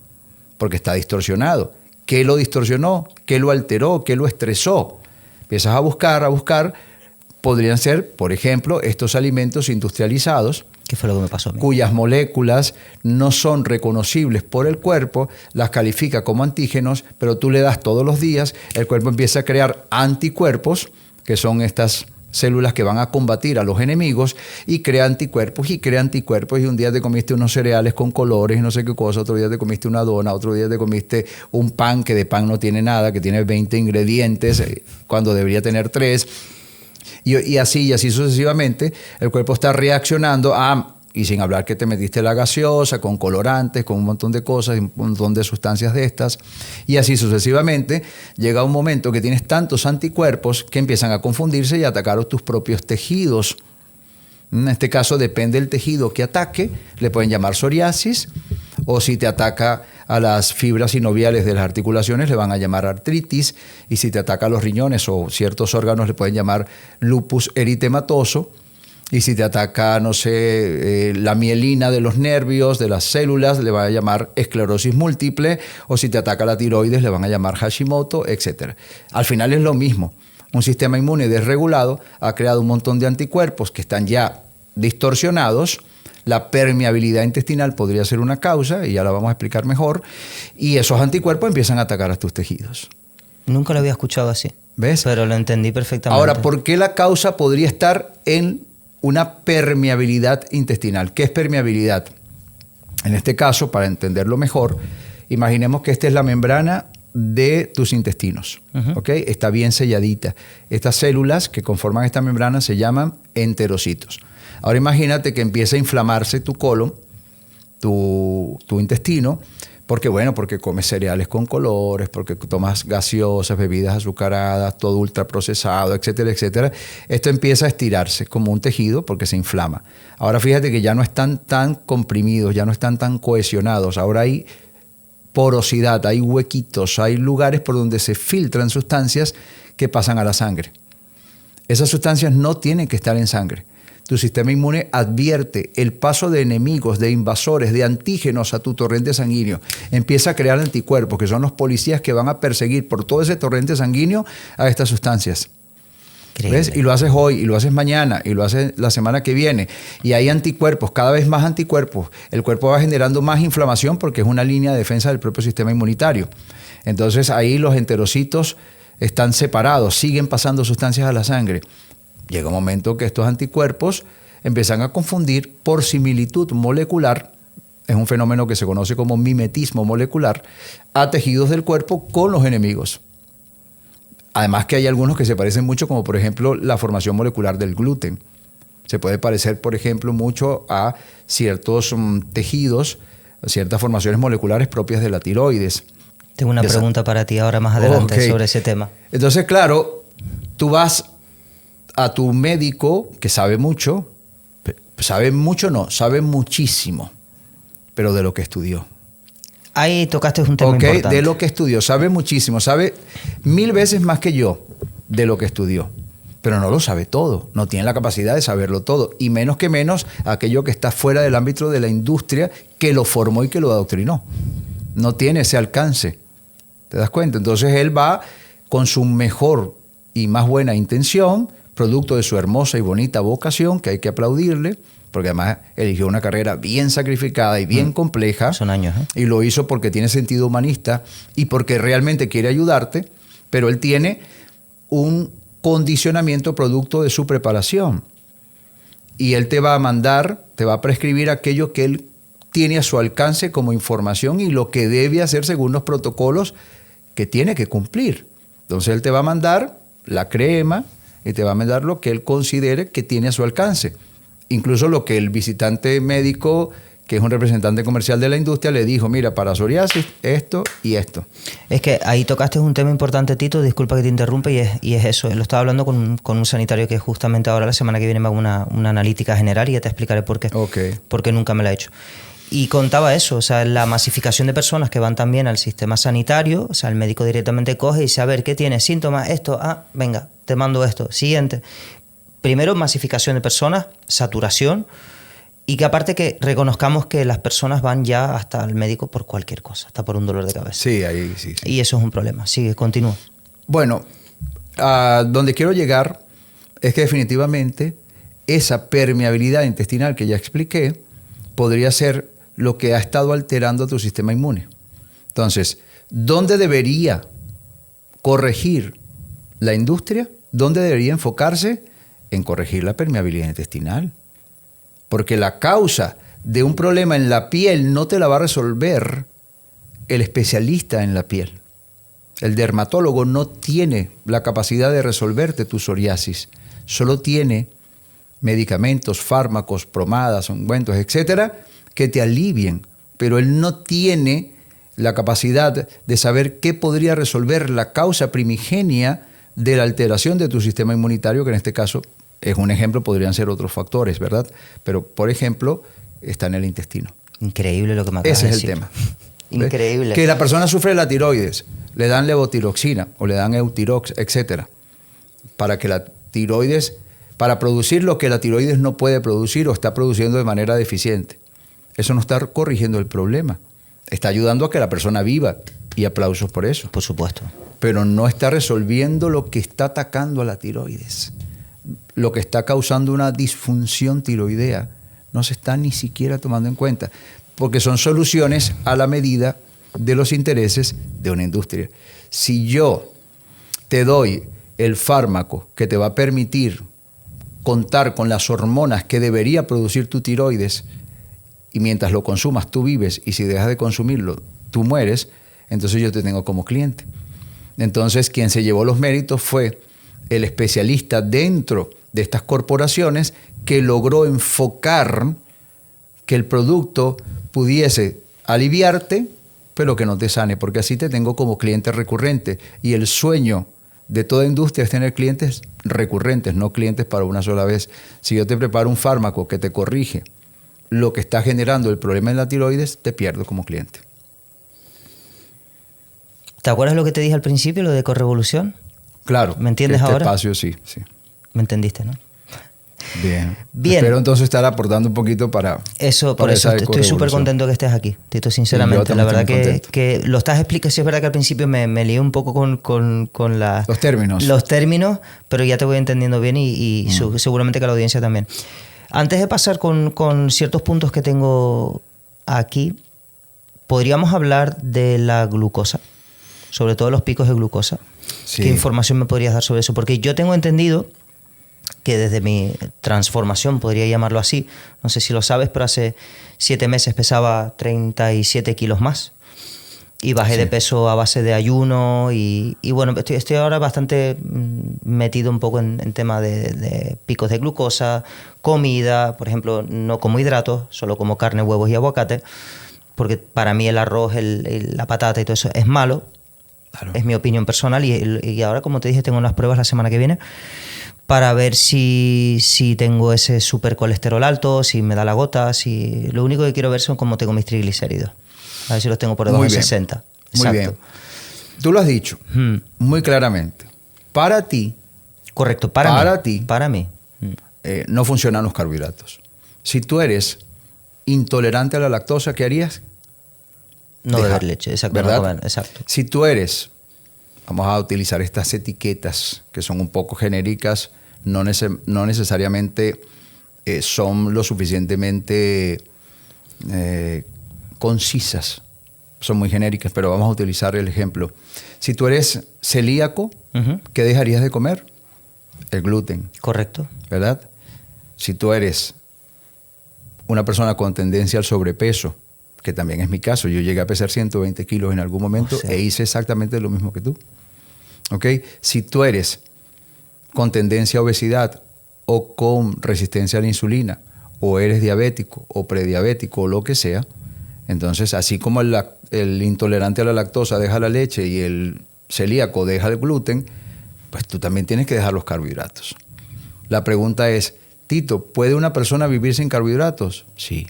Porque está distorsionado. ¿Qué lo distorsionó? ¿Qué lo alteró? ¿Qué lo estresó? Empiezas a buscar. Podrían ser, por ejemplo, estos alimentos industrializados, ¿Qué fue lo que me pasó a mí? cuyas moléculas no son reconocibles por el cuerpo, las califica como antígenos, pero tú le das todos los días, el cuerpo empieza a crear anticuerpos, que son estas células que van a combatir a los enemigos, y crea anticuerpos, y un día te comiste unos cereales con colores y no sé qué cosa, otro día te comiste una dona, otro día te comiste un pan que de pan no tiene nada, que tiene 20 ingredientes, cuando debería tener 3, y así sucesivamente, el cuerpo está reaccionando y sin hablar que te metiste la gaseosa, con colorantes, con un montón de cosas, un montón de sustancias de estas, y así sucesivamente, llega un momento que tienes tantos anticuerpos que empiezan a confundirse y a atacar tus propios tejidos. En este caso depende del tejido que ataque, le pueden llamar psoriasis, o si te ataca a las fibras sinoviales de las articulaciones le van a llamar artritis, y si te ataca a los riñones o ciertos órganos le pueden llamar lupus eritematoso, y si te ataca, no sé, la mielina de los nervios, de las células, le van a llamar esclerosis múltiple, o si te ataca la tiroides le van a llamar Hashimoto, etc. Al final es lo mismo. Un sistema inmune desregulado ha creado un montón de anticuerpos que están ya distorsionados. La permeabilidad intestinal podría ser una causa, y ya la vamos a explicar mejor, y esos anticuerpos empiezan a atacar a tus tejidos. Nunca lo había escuchado así. ¿Ves? Pero lo entendí perfectamente. Ahora, ¿por qué la causa podría estar en una permeabilidad intestinal? ¿Qué es permeabilidad? En este caso, para entenderlo mejor, imaginemos que esta es la membrana de tus intestinos. ¿Okay? Está bien selladita. Estas células que conforman esta membrana se llaman enterocitos. Ahora imagínate que empieza a inflamarse tu colon, tu intestino, porque comes cereales con colores, porque tomas gaseosas, bebidas azucaradas, todo ultraprocesado, etcétera, etcétera. Esto empieza a estirarse como un tejido porque se inflama. Ahora fíjate que ya no están tan comprimidos, ya no están tan cohesionados. Ahora hay porosidad, hay huequitos, hay lugares por donde se filtran sustancias que pasan a la sangre. Esas sustancias no tienen que estar en sangre. Tu sistema inmune advierte el paso de enemigos, de invasores, de antígenos a tu torrente sanguíneo. Empieza a crear anticuerpos, que son los policías que van a perseguir por todo ese torrente sanguíneo a estas sustancias. ¿Ves? Y lo haces hoy, y lo haces mañana, y lo haces la semana que viene. Y hay anticuerpos, cada vez más anticuerpos. El cuerpo va generando más inflamación porque es una línea de defensa del propio sistema inmunitario. Entonces ahí los enterocitos están separados, siguen pasando sustancias a la sangre. Llega un momento que estos anticuerpos empiezan a confundir por similitud molecular, es un fenómeno que se conoce como mimetismo molecular, a tejidos del cuerpo con los enemigos. Además que hay algunos que se parecen mucho, como por ejemplo la formación molecular del gluten. Se puede parecer, por ejemplo, mucho a ciertos tejidos, a ciertas formaciones moleculares propias de la tiroides. Tengo una pregunta para ti ahora más adelante sobre ese tema. Entonces, claro, tú vas a tu médico, que sabe mucho, sabe muchísimo, pero de lo que estudió. Ahí tocaste un tema importante. De lo que estudió, sabe muchísimo, sabe 1000 veces más que yo de lo que estudió, pero no lo sabe todo, no tiene la capacidad de saberlo todo, y menos aquello que está fuera del ámbito de la industria que lo formó y que lo adoctrinó. No tiene ese alcance, ¿te das cuenta? Entonces él va con su mejor y más buena intención, producto de su hermosa y bonita vocación, que hay que aplaudirle, porque además eligió una carrera bien sacrificada y bien compleja. Son años, ¿eh? Y lo hizo porque tiene sentido humanista y porque realmente quiere ayudarte, pero él tiene un condicionamiento producto de su preparación. Y él te va a mandar, te va a prescribir aquello que él tiene a su alcance como información y lo que debe hacer según los protocolos que tiene que cumplir. Entonces él te va a mandar la crema, y te va a mandar lo que él considere que tiene a su alcance. Incluso lo que el visitante médico que es un representante comercial de la industria, le dijo, mira, para psoriasis, esto y esto. Es que ahí tocaste un tema importante, Tito, disculpa que te interrumpa, y es eso. Lo estaba hablando con un sanitario que justamente ahora, la semana que viene, me hago una analítica general y ya te explicaré por qué. Okay. Porque nunca me la he hecho. Y contaba eso, o sea, la masificación de personas que van también al sistema sanitario, o sea, el médico directamente coge y dice, a ver, ¿qué tienes? Síntomas, esto, venga, te mando esto. Siguiente. Primero, masificación de personas, saturación, y que aparte que reconozcamos que las personas van ya hasta el médico por cualquier cosa, hasta por un dolor de cabeza. Sí, ahí sí. Y eso es un problema. Sigue, continúa. Bueno, a donde quiero llegar es que definitivamente esa permeabilidad intestinal que ya expliqué podría ser lo que ha estado alterando tu sistema inmune. Entonces, ¿dónde debería corregir la industria? ¿Dónde debería enfocarse? En corregir la permeabilidad intestinal. Porque la causa de un problema en la piel no te la va a resolver el especialista en la piel. El dermatólogo no tiene la capacidad de resolverte tu psoriasis. Solo tiene medicamentos, fármacos, pomadas, ungüentos, etcétera, que te alivien. Pero él no tiene la capacidad de saber qué podría resolver la causa primigenia de la alteración de tu sistema inmunitario, que en este caso es un ejemplo, podrían ser otros factores, ¿verdad? Pero, por ejemplo, está en el intestino. Increíble lo que me acabas de decir. Ese es el tema. Increíble. Que la persona sufre de la tiroides, le dan levotiroxina o le dan Eutirox, etcétera, para que la tiroides, para producir lo que la tiroides no puede producir o está produciendo de manera deficiente. Eso no está corrigiendo el problema. Está ayudando a que la persona viva, y aplausos por eso. Por supuesto. Pero no está resolviendo lo que está atacando a la tiroides. Lo que está causando una disfunción tiroidea no se está ni siquiera tomando en cuenta, porque son soluciones a la medida de los intereses de una industria. Si yo te doy el fármaco que te va a permitir contar con las hormonas que debería producir tu tiroides, y mientras lo consumas tú vives, y si dejas de consumirlo tú mueres, entonces yo te tengo como cliente. Entonces quien se llevó los méritos fue el especialista dentro de estas corporaciones que logró enfocar que el producto pudiese aliviarte, pero que no te sane, porque así te tengo como cliente recurrente. Y el sueño de toda industria es tener clientes recurrentes, no clientes para una sola vez. Si yo te preparo un fármaco que te corrige lo que está generando el problema en la tiroides, te pierdo como cliente. ¿Te acuerdas lo que te dije al principio, lo de correvolución? Claro. ¿Me entiendes este ahora? Espacio, sí. ¿Me entendiste, no? Bien. Bien. Espero entonces estar aportando un poquito para... Eso, por para eso esa estoy súper contento que estés aquí, Tito, sinceramente. Sí, la verdad que lo estás explicando. Sí, es verdad que al principio me lié un poco con los términos. Los términos, pero ya te voy entendiendo bien y seguramente que la audiencia también. Antes de pasar con ciertos puntos que tengo aquí, podríamos hablar de la glucosa, sobre todo los picos de glucosa. Sí. ¿Qué información me podrías dar sobre eso? Porque yo tengo entendido que desde mi transformación, podría llamarlo así, no sé si lo sabes, pero hace 7 meses pesaba 37 kilos más y bajé de peso a base de ayuno y bueno, estoy ahora bastante metido un poco en tema de picos de glucosa, comida, por ejemplo, no como hidratos, solo como carne, huevos y aguacate, porque para mí el arroz, la patata y todo eso es malo. Claro. Es mi opinión personal y ahora, como te dije, tengo unas pruebas la semana que viene para ver si tengo ese super colesterol alto, si me da la gota, si lo único que quiero ver son cómo tengo mis triglicéridos. A ver si los tengo por debajo de 60. Muy bien. Tú lo has dicho muy claramente. Para ti. Correcto, para mí. No funcionan los carbohidratos. Si tú eres intolerante a la lactosa, ¿qué harías? No beber leche, exacto. ¿Verdad? No comer, exacto. Si tú eres, vamos a utilizar estas etiquetas que son un poco genéricas, no necesariamente son lo suficientemente concisas, son muy genéricas, pero vamos a utilizar el ejemplo. Si tú eres celíaco, ¿qué dejarías de comer? El gluten. Correcto. ¿Verdad? Si tú eres una persona con tendencia al sobrepeso, que también es mi caso, yo llegué a pesar 120 kilos en algún momento e hice exactamente lo mismo que tú. ¿Ok? Si tú eres con tendencia a obesidad o con resistencia a la insulina o eres diabético o prediabético o lo que sea, entonces así como el intolerante a la lactosa deja la leche y el celíaco deja el gluten, pues tú también tienes que dejar los carbohidratos. La pregunta es, Tito, ¿puede una persona vivir sin carbohidratos? Sí.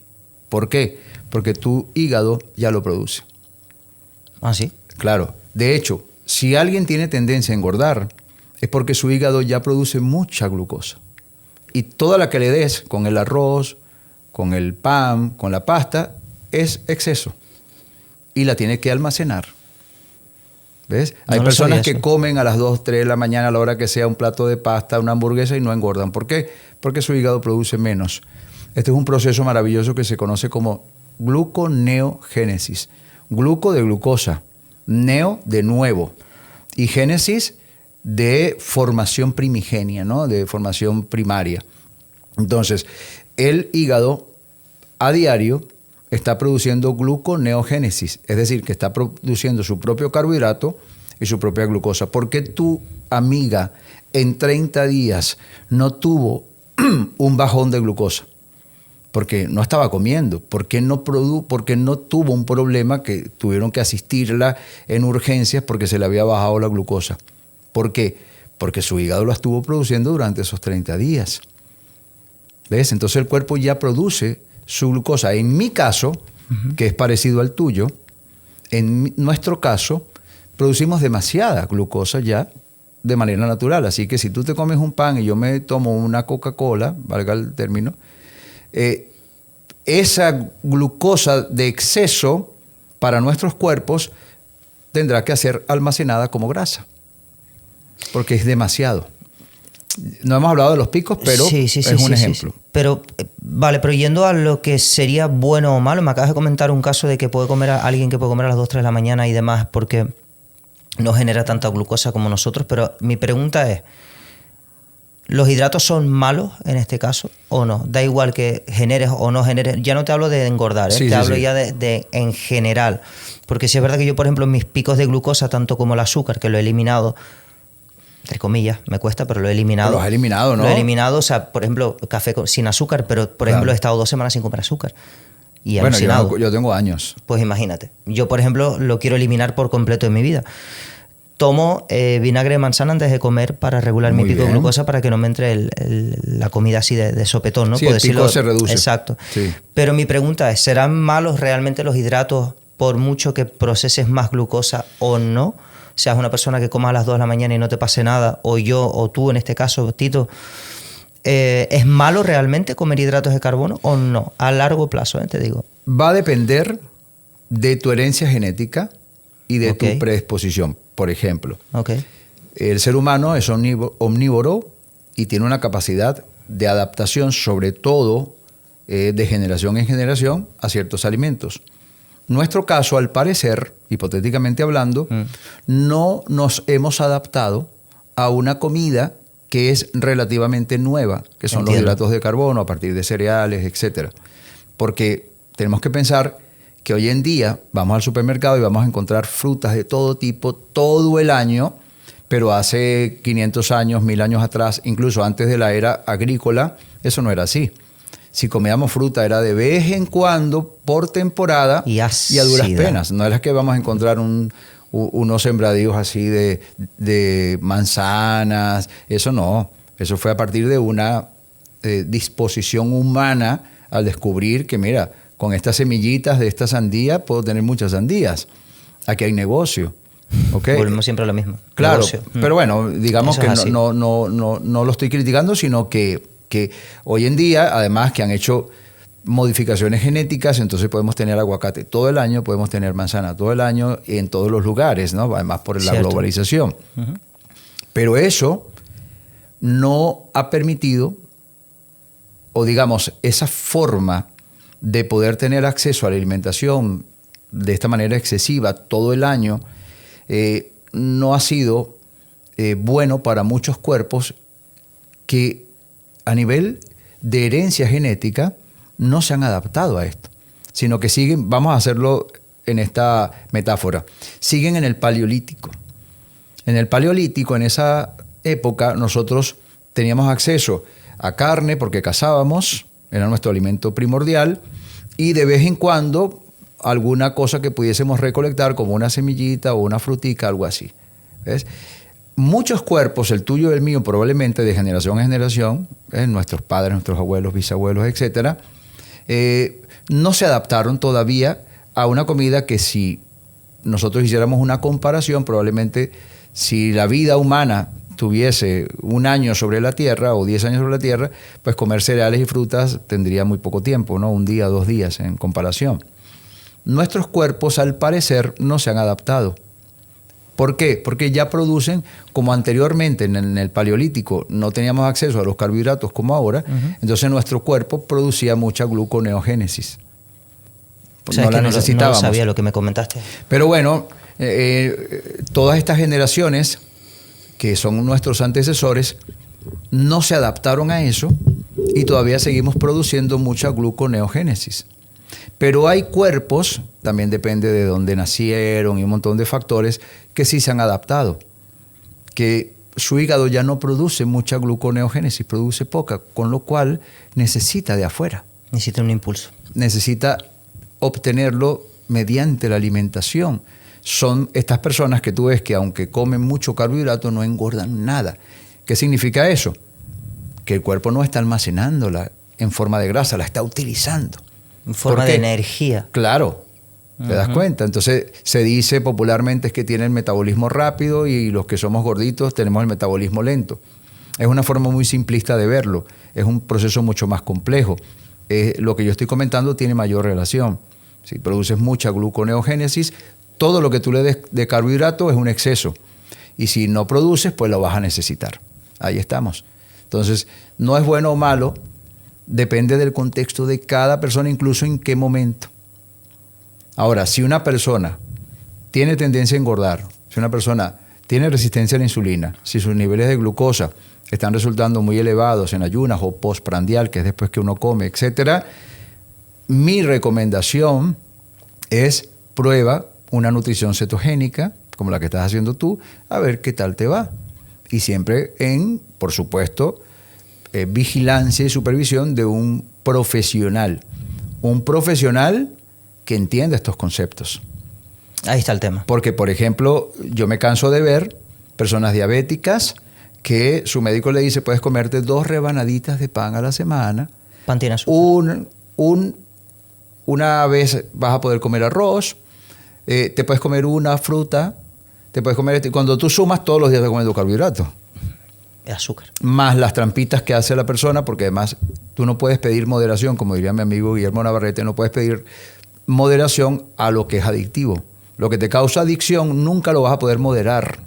¿Por qué? Porque tu hígado ya lo produce. ¿Ah, sí? Claro. De hecho, si alguien tiene tendencia a engordar, es porque su hígado ya produce mucha glucosa. Y toda la que le des con el arroz, con el pan, con la pasta, es exceso. Y la tiene que almacenar. ¿Ves? Hay personas que comen a las 2, 3 de la mañana, a la hora que sea, un plato de pasta, una hamburguesa y no engordan. ¿Por qué? Porque su hígado produce menos. Este es un proceso maravilloso que se conoce como gluconeogénesis. Gluco de glucosa, neo de nuevo y génesis de formación primigenia, ¿no? De formación primaria. Entonces, el hígado a diario está produciendo gluconeogénesis, es decir, que está produciendo su propio carbohidrato y su propia glucosa. ¿Por qué tu amiga en 30 días no tuvo un bajón de glucosa? Porque no estaba comiendo, porque no tuvo un problema que tuvieron que asistirla en urgencias porque se le había bajado la glucosa. ¿Por qué? Porque su hígado lo estuvo produciendo durante esos 30 días. ¿Ves? Entonces el cuerpo ya produce su glucosa. En mi caso, que es parecido al tuyo, en nuestro caso, producimos demasiada glucosa ya de manera natural. Así que si tú te comes un pan y yo me tomo una Coca-Cola, valga el término, esa glucosa de exceso para nuestros cuerpos tendrá que ser almacenada como grasa, porque es demasiado. No hemos hablado de los picos, pero es un ejemplo. Sí. Pero, vale, pero yendo a lo que sería bueno o malo, me acabas de comentar un caso de que puede comer a alguien que puede comer a las 2, 3 de la mañana y demás porque no genera tanta glucosa como nosotros, pero mi pregunta es, ¿los hidratos son malos en este caso o no? Da igual que generes o no generes. Ya no te hablo de engordar, te hablo ya de en general. Porque si es verdad que yo, por ejemplo, mis picos de glucosa, tanto como el azúcar, que lo he eliminado, entre comillas, me cuesta, pero lo he eliminado. Pero lo has eliminado, ¿no? Lo he eliminado, o sea, por ejemplo, café sin azúcar, pero por ejemplo he estado 2 semanas sin comer azúcar. Y bueno, yo tengo años. Pues imagínate. Yo, por ejemplo, lo quiero eliminar por completo en mi vida. Tomo vinagre de manzana antes de comer para regular mi pico de glucosa para que no me entre la comida así de sopetón, ¿no? Sí, el pico se reduce. Exacto. Sí. Pero mi pregunta es, ¿serán malos realmente los hidratos por mucho que proceses más glucosa o no? Seas una persona que coma a las 2 de la mañana y no te pase nada, o yo, o tú en este caso, Tito, ¿es malo realmente comer hidratos de carbono o no? A largo plazo, te digo. Va a depender de tu herencia genética y de tu predisposición. Por ejemplo, el ser humano es omnívoro y tiene una capacidad de adaptación, sobre todo de generación en generación, a ciertos alimentos. Nuestro caso, al parecer, hipotéticamente hablando, no nos hemos adaptado a una comida que es relativamente nueva, que son los hidratos de carbono a partir de cereales, etc. Porque tenemos que pensar que hoy en día vamos al supermercado y vamos a encontrar frutas de todo tipo todo el año, pero hace 500 años, 1000 años atrás, incluso antes de la era agrícola, eso no era así. Si comíamos fruta era de vez en cuando, por temporada y a duras penas. No es la que vamos a encontrar unos sembradíos así de manzanas. Eso no. Eso fue a partir de una disposición humana al descubrir que, mira, con estas semillitas de esta sandía puedo tener muchas sandías. Aquí hay negocio. ¿Okay? Volvemos siempre a lo mismo. Claro, negocio. Pero bueno, digamos que no lo estoy criticando, sino que hoy en día, además que han hecho modificaciones genéticas, entonces podemos tener aguacate todo el año, podemos tener manzana todo el año en todos los lugares, ¿no? Además por la globalización. Pero eso no ha permitido, o digamos, esa forma de poder tener acceso a la alimentación de esta manera excesiva todo el año, no ha sido bueno para muchos cuerpos que a nivel de herencia genética no se han adaptado a esto, sino que siguen, vamos a hacerlo en esta metáfora, siguen en el Paleolítico. En el Paleolítico, en esa época, nosotros teníamos acceso a carne porque cazábamos, era nuestro alimento primordial, y de vez en cuando alguna cosa que pudiésemos recolectar, como una semillita o una frutica, algo así. ¿Ves? Muchos cuerpos, el tuyo y el mío, probablemente de generación en generación, nuestros padres, nuestros abuelos, bisabuelos, etcétera, no se adaptaron todavía a una comida que, si nosotros hiciéramos una comparación, probablemente si la vida humana tuviese 1 año sobre la Tierra o 10 años sobre la Tierra, pues comer cereales y frutas tendría muy poco tiempo, ¿no? 1 día, 2 días en comparación. Nuestros cuerpos, al parecer, no se han adaptado. ¿Por qué? Porque ya producen, como anteriormente en el Paleolítico no teníamos acceso a los carbohidratos como ahora, entonces nuestro cuerpo producía mucha gluconeogénesis. Pues no la necesitábamos. No sabía lo que me comentaste. Pero bueno, todas estas generaciones, que son nuestros antecesores, no se adaptaron a eso y todavía seguimos produciendo mucha gluconeogénesis. Pero hay cuerpos, también depende de dónde nacieron y un montón de factores, que sí se han adaptado, que su hígado ya no produce mucha gluconeogénesis, produce poca, con lo cual necesita de afuera. Necesita un impulso. Necesita obtenerlo mediante la alimentación. Son estas personas que tú ves que, aunque comen mucho carbohidrato, no engordan nada. ¿Qué significa eso? Que el cuerpo no está almacenándola en forma de grasa, la está utilizando. En forma de energía. Claro, ¿te das cuenta? Entonces se dice popularmente es que tienen metabolismo rápido y los que somos gorditos tenemos el metabolismo lento. Es una forma muy simplista de verlo. Es un proceso mucho más complejo. Lo que yo estoy comentando tiene mayor relación. Si produces mucha gluconeogénesis, todo lo que tú le des de carbohidrato es un exceso. Y si no produces, pues lo vas a necesitar. Ahí estamos. Entonces, no es bueno o malo. Depende del contexto de cada persona, incluso en qué momento. Ahora, si una persona tiene tendencia a engordar, si una persona tiene resistencia a la insulina, si sus niveles de glucosa están resultando muy elevados en ayunas o postprandial, que es después que uno come, etcétera, mi recomendación es prueba una nutrición cetogénica, como la que estás haciendo tú, a ver qué tal te va. Y siempre por supuesto, vigilancia y supervisión de un profesional que entienda estos conceptos. Ahí está el tema. Porque, por ejemplo, yo me canso de ver personas diabéticas que su médico le dice, puedes comerte 2 rebanaditas de pan a la semana. Pan tiene azúcar. Una vez vas a poder comer arroz, te puedes comer una fruta, te puedes comer... Cuando tú sumas, todos los días te comes carbohidratos. Azúcar. Más las trampitas que hace la persona, porque además tú no puedes pedir moderación, como diría mi amigo Guillermo Navarrete, no puedes pedir moderación a lo que es adictivo. Lo que te causa adicción nunca lo vas a poder moderar.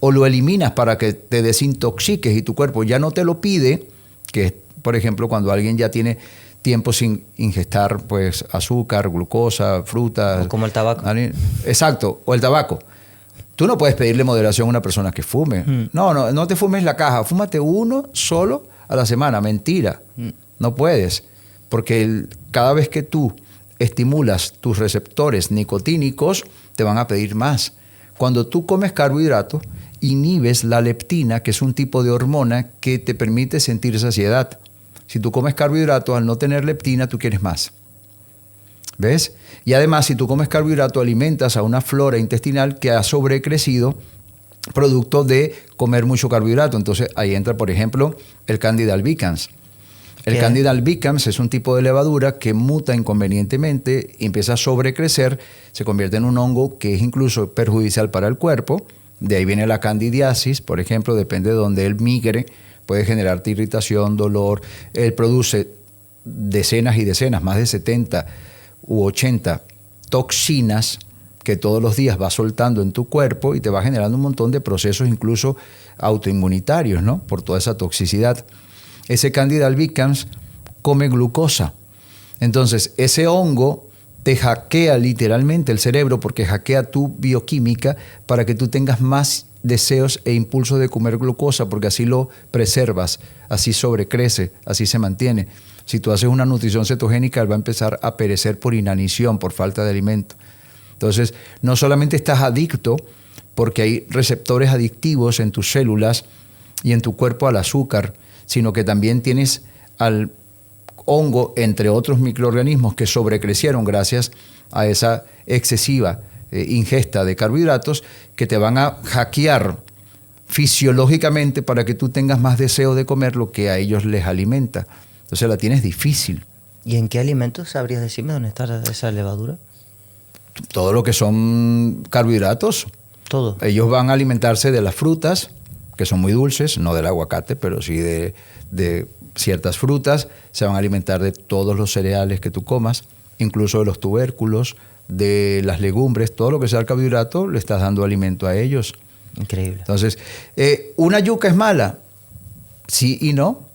O lo eliminas para que te desintoxiques y tu cuerpo ya no te lo pide, que es, por ejemplo, cuando alguien ya tiene tiempo sin ingestar pues, azúcar, glucosa, frutas. O como el tabaco. Exacto, o el tabaco. Tú no puedes pedirle moderación a una persona que fume. No te fumes la caja. Fúmate uno solo a la semana. Mentira. No puedes. Porque cada vez que tú estimulas tus receptores nicotínicos, te van a pedir más. Cuando tú comes carbohidratos, inhibes la leptina, que es un tipo de hormona que te permite sentir saciedad. Si tú comes carbohidratos, al no tener leptina, tú quieres más. ¿Ves? Y además, si tú comes carbohidrato, alimentas a una flora intestinal que ha sobrecrecido producto de comer mucho carbohidrato. Entonces, ahí entra, por ejemplo, el Candida albicans. El Candida albicans es un tipo de levadura que muta inconvenientemente, empieza a sobrecrecer, se convierte en un hongo que es incluso perjudicial para el cuerpo. De ahí viene la candidiasis, por ejemplo, depende de donde él migre, puede generarte irritación, dolor. Él produce decenas y decenas, más de 70 u 80 toxinas que todos los días va soltando en tu cuerpo y te va generando un montón de procesos incluso autoinmunitarios, ¿no? Por toda esa toxicidad. Ese Candida albicans come glucosa. Entonces, ese hongo te hackea literalmente el cerebro porque hackea tu bioquímica para que tú tengas más deseos e impulsos de comer glucosa, porque así lo preservas, así sobrecrece, así se mantiene. Si tú haces una nutrición cetogénica, él va a empezar a perecer por inanición, por falta de alimento. Entonces, no solamente estás adicto, porque hay receptores adictivos en tus células y en tu cuerpo al azúcar, sino que también tienes, al hongo, entre otros microorganismos que sobrecrecieron gracias a esa excesiva ingesta de carbohidratos, que te van a hackear fisiológicamente para que tú tengas más deseo de comer lo que a ellos les alimenta. Entonces la tienes difícil. ¿Y en qué alimentos sabrías decirme dónde está esa levadura? Todo lo que son carbohidratos. Todo. Ellos van a alimentarse de las frutas, que son muy dulces, no del aguacate, pero sí de ciertas frutas. Se van a alimentar de todos los cereales que tú comas, incluso de los tubérculos, de las legumbres. Todo lo que sea el carbohidrato, le estás dando alimento a ellos. Increíble. Entonces, ¿una yuca es mala? Sí y no.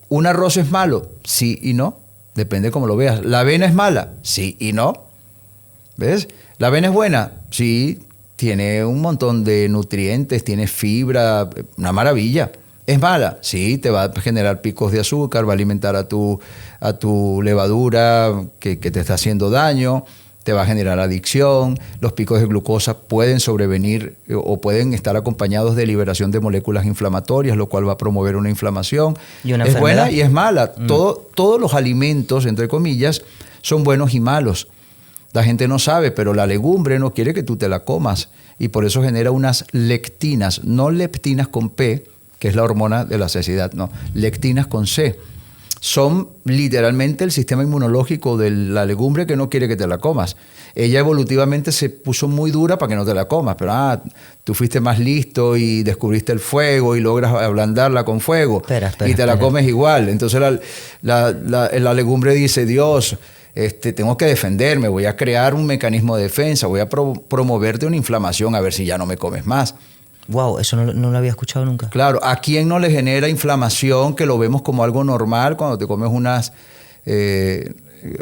¿Un arroz es malo? Sí y no. Depende cómo lo veas. ¿La avena es mala? Sí y no. ¿Ves? ¿La avena es buena? Sí, tiene un montón de nutrientes, tiene fibra, una maravilla. ¿Es mala? Sí, te va a generar picos de azúcar, va a alimentar a tu levadura que te está haciendo daño, te va a generar adicción. Los picos de glucosa pueden sobrevenir o pueden estar acompañados de liberación de moléculas inflamatorias, lo cual va a promover una inflamación. ¿Y una es enfermedad? buena y es mala. Todos los alimentos, entre comillas, son buenos y malos. La gente no sabe, pero la legumbre no quiere que tú te la comas y por eso genera unas lectinas, no leptinas con P, que es la hormona de la saciedad, no, lectinas con C. Son literalmente el sistema inmunológico de la legumbre que no quiere que te la comas. Ella evolutivamente se puso muy dura para que no te la comas, pero tú fuiste más listo y descubriste el fuego y logras ablandarla con fuego y te la comes igual. Entonces la legumbre dice, Dios, tengo que defenderme, voy a crear un mecanismo de defensa, voy a promoverte una inflamación a ver si ya no me comes más. Wow, eso no lo había escuchado nunca. Claro, ¿a quién no le genera inflamación que lo vemos como algo normal cuando te comes unas,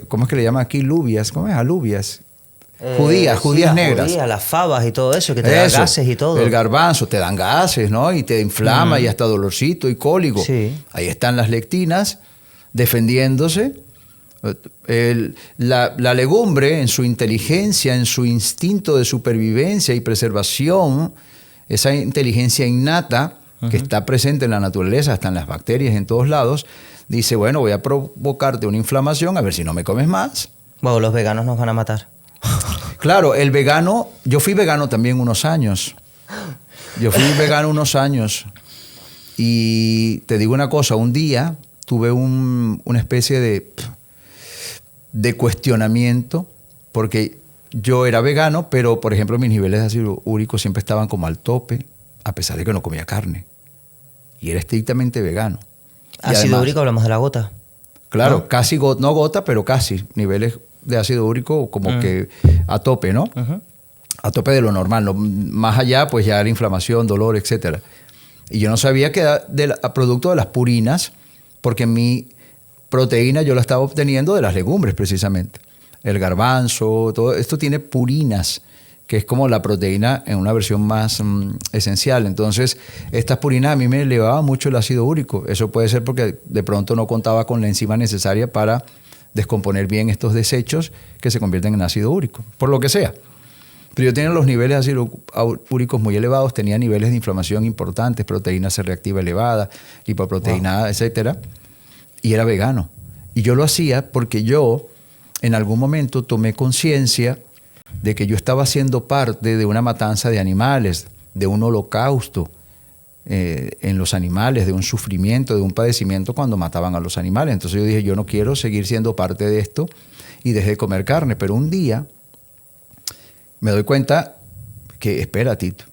¿cómo es que le llaman aquí? Lubias, ¿cómo es? Alubias. Judías negras. Judías, las fabas y todo eso, que te dan gases y todo. El garbanzo, te dan gases, ¿no? Y te inflama y hasta dolorcito y cólico. Sí. Ahí están las lectinas defendiéndose. La legumbre, en su inteligencia, en su instinto de supervivencia y preservación, esa inteligencia innata que está presente en la naturaleza, hasta en las bacterias, en todos lados, dice, bueno, voy a provocarte una inflamación a ver si no me comes más. Wow, los veganos nos van a matar. Claro, el vegano, yo fui vegano también unos años. Y te digo una cosa, un día tuve una especie de cuestionamiento, porque yo era vegano, pero por ejemplo mis niveles de ácido úrico siempre estaban como al tope, a pesar de que no comía carne. Y era estrictamente vegano. Ácido úrico, hablamos de la gota. Claro, ¿no? casi, no gota, pero casi. Niveles de ácido úrico como que a tope, ¿no? A tope de lo normal. ¿No? Más allá, pues ya era inflamación, dolor, etc. Y yo no sabía que era producto de las purinas, porque mi proteína yo la estaba obteniendo de las legumbres precisamente. El garbanzo, todo esto tiene purinas, que es como la proteína en una versión más esencial. Entonces, estas purinas a mí me elevaban mucho el ácido úrico. Eso puede ser porque de pronto no contaba con la enzima necesaria para descomponer bien estos desechos que se convierten en ácido úrico, por lo que sea. Pero yo tenía los niveles de ácido úricos muy elevados, tenía niveles de inflamación importantes, proteína C reactiva elevada, lipoproteína, etcétera, y era vegano. Y yo lo hacía porque yo en algún momento tomé conciencia de que yo estaba siendo parte de una matanza de animales, de un holocausto en los animales, de un sufrimiento, de un padecimiento cuando mataban a los animales. Entonces yo dije, yo no quiero seguir siendo parte de esto y dejé de comer carne. Pero un día me doy cuenta que, espera, Tito,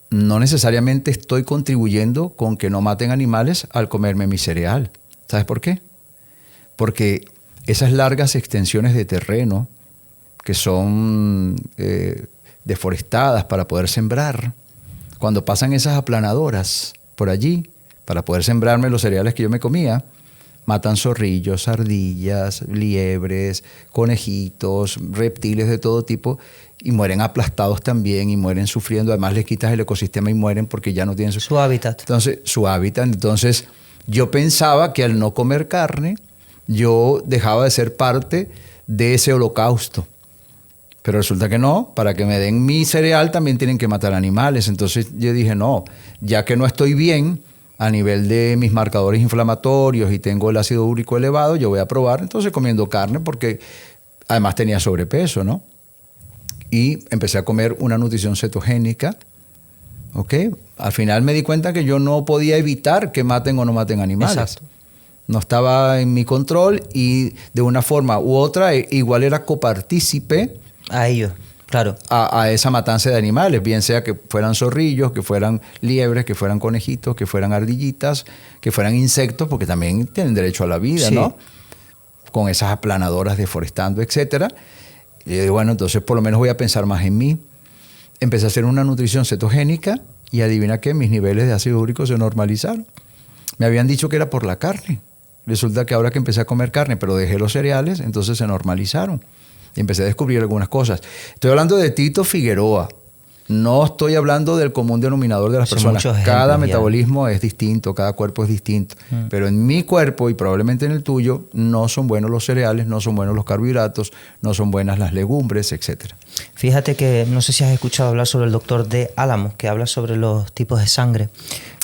no necesariamente estoy contribuyendo con que no maten animales al comerme mi cereal. ¿Sabes por qué? Porque esas largas extensiones de terreno que son deforestadas para poder sembrar, cuando pasan esas aplanadoras por allí, para poder sembrarme los cereales que yo me comía, matan zorrillos, ardillas, liebres, conejitos, reptiles de todo tipo, y mueren aplastados también y mueren sufriendo. Además les quitas el ecosistema y mueren porque ya no tienen su hábitat. Entonces yo pensaba que al no comer carne, yo dejaba de ser parte de ese holocausto. Pero resulta que no, para que me den mi cereal también tienen que matar animales. Entonces yo dije, no, ya que no estoy bien, a nivel de mis marcadores inflamatorios y tengo el ácido úrico elevado, yo voy a probar entonces comiendo carne porque además tenía sobrepeso, ¿no? Y empecé a comer una nutrición cetogénica, ¿ok? Al final me di cuenta que yo no podía evitar que maten o no maten animales. Exacto. No estaba en mi control y de una forma u otra igual era copartícipe A ellos, claro. a esa matanza de animales, bien sea que fueran zorrillos, que fueran liebres, que fueran conejitos, que fueran ardillitas, que fueran insectos, porque también tienen derecho a la vida, Sí. ¿no? Con esas aplanadoras deforestando, etcétera. Y yo digo, bueno, entonces por lo menos voy a pensar más en mí. Empecé a hacer una nutrición cetogénica y adivina qué, mis niveles de ácido úrico se normalizaron. Me habían dicho que era por la carne. Resulta que ahora que empecé a comer carne, pero dejé los cereales, entonces se normalizaron. Y empecé a descubrir algunas cosas. Estoy hablando de Tito Figueroa. No estoy hablando del común denominador de las Son personas. muchos Cada ejemplos, metabolismo es distinto, cada cuerpo es distinto. Pero en mi cuerpo y probablemente en el tuyo no son buenos los cereales, no son buenos los carbohidratos, no son buenas las legumbres, etc. Fíjate que no sé si has escuchado hablar sobre el doctor D. Álamos, que habla sobre los tipos de sangre.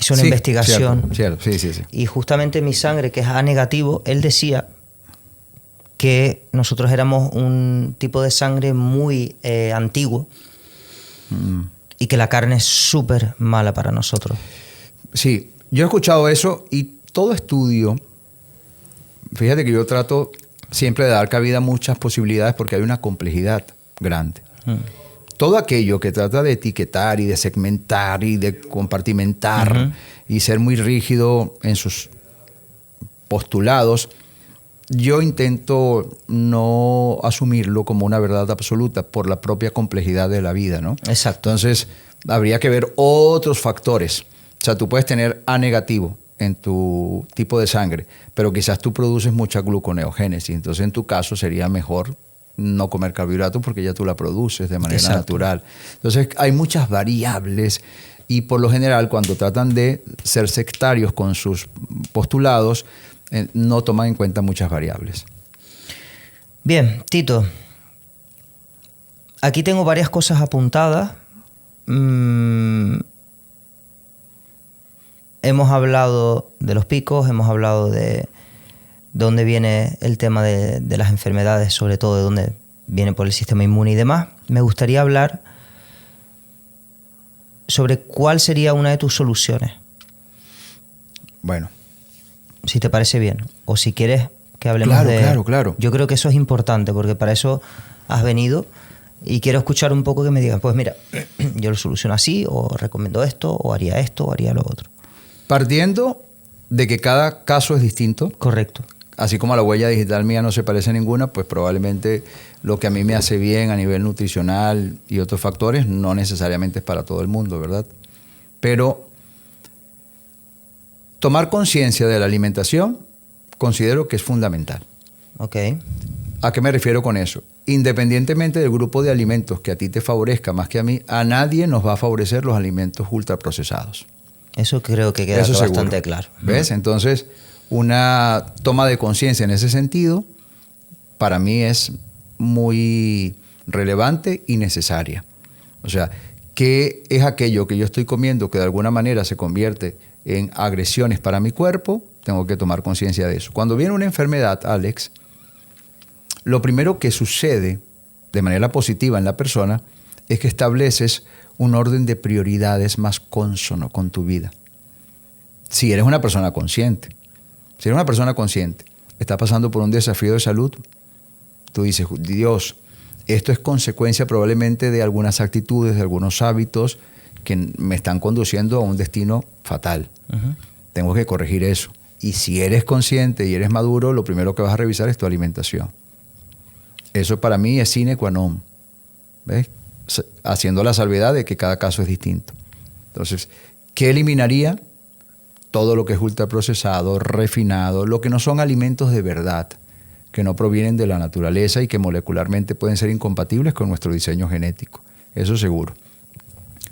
Hizo una investigación. Cierto. Sí. Y justamente mi sangre, que es A negativo, él decía que nosotros éramos un tipo de sangre muy antiguo y que la carne es súper mala para nosotros. Sí, yo he escuchado eso y todo estudio, fíjate que yo trato siempre de dar cabida a muchas posibilidades porque hay una complejidad grande. Todo aquello que trata de etiquetar y de segmentar y de compartimentar y ser muy rígido en sus postulados, yo intento no asumirlo como una verdad absoluta por la propia complejidad de la vida, ¿no? Exacto. Entonces, habría que ver otros factores. O sea, tú puedes tener A negativo en tu tipo de sangre, pero quizás tú produces mucha gluconeogénesis. Entonces, en tu caso, sería mejor no comer carbohidratos porque ya tú la produces de manera natural. Entonces, hay muchas variables y por lo general, cuando tratan de ser sectarios con sus postulados, no toman en cuenta muchas variables. Bien, Tito. Aquí tengo varias cosas apuntadas. Hemos hablado de los picos, hemos hablado de dónde viene el tema de las enfermedades, sobre todo de dónde viene por el sistema inmune y demás. Me gustaría hablar sobre cuál sería una de tus soluciones. Bueno. Si te parece bien. O si quieres que hablemos de... Claro. Yo creo que eso es importante porque para eso has venido y quiero escuchar un poco que me digas, pues mira, yo lo soluciono así, o recomiendo esto, o haría esto, o haría lo otro. Partiendo de que cada caso es distinto. Correcto. Así como la huella digital mía no se parece a ninguna, pues probablemente lo que a mí me hace bien a nivel nutricional y otros factores no necesariamente es para todo el mundo, ¿verdad? Pero tomar conciencia de la alimentación considero que es fundamental. Ok. ¿A qué me refiero con eso? Independientemente del grupo de alimentos que a ti te favorezca más que a mí, a nadie nos va a favorecer los alimentos ultraprocesados. Eso creo que queda bastante claro. ¿Ves? Entonces, una toma de conciencia en ese sentido, para mí es muy relevante y necesaria. O sea, ¿qué es aquello que yo estoy comiendo que de alguna manera se convierte en agresiones para mi cuerpo? Tengo que tomar conciencia de eso. Cuando viene una enfermedad, Alex, lo primero que sucede de manera positiva en la persona es que estableces un orden de prioridades más cónsono con tu vida. Si eres una persona consciente. Si eres una persona consciente, estás pasando por un desafío de salud, tú dices, Dios, esto es consecuencia probablemente de algunas actitudes, de algunos hábitos que me están conduciendo a un destino fatal. Tengo que corregir eso. Y si eres consciente y eres maduro, lo primero que vas a revisar es tu alimentación. Eso para mí es sine qua non. ¿Ves? Haciendo la salvedad de que cada caso es distinto. Entonces, ¿qué eliminaría? Todo lo que es ultraprocesado, refinado, lo que no son alimentos de verdad, que no provienen de la naturaleza y que molecularmente pueden ser incompatibles con nuestro diseño genético. Eso seguro.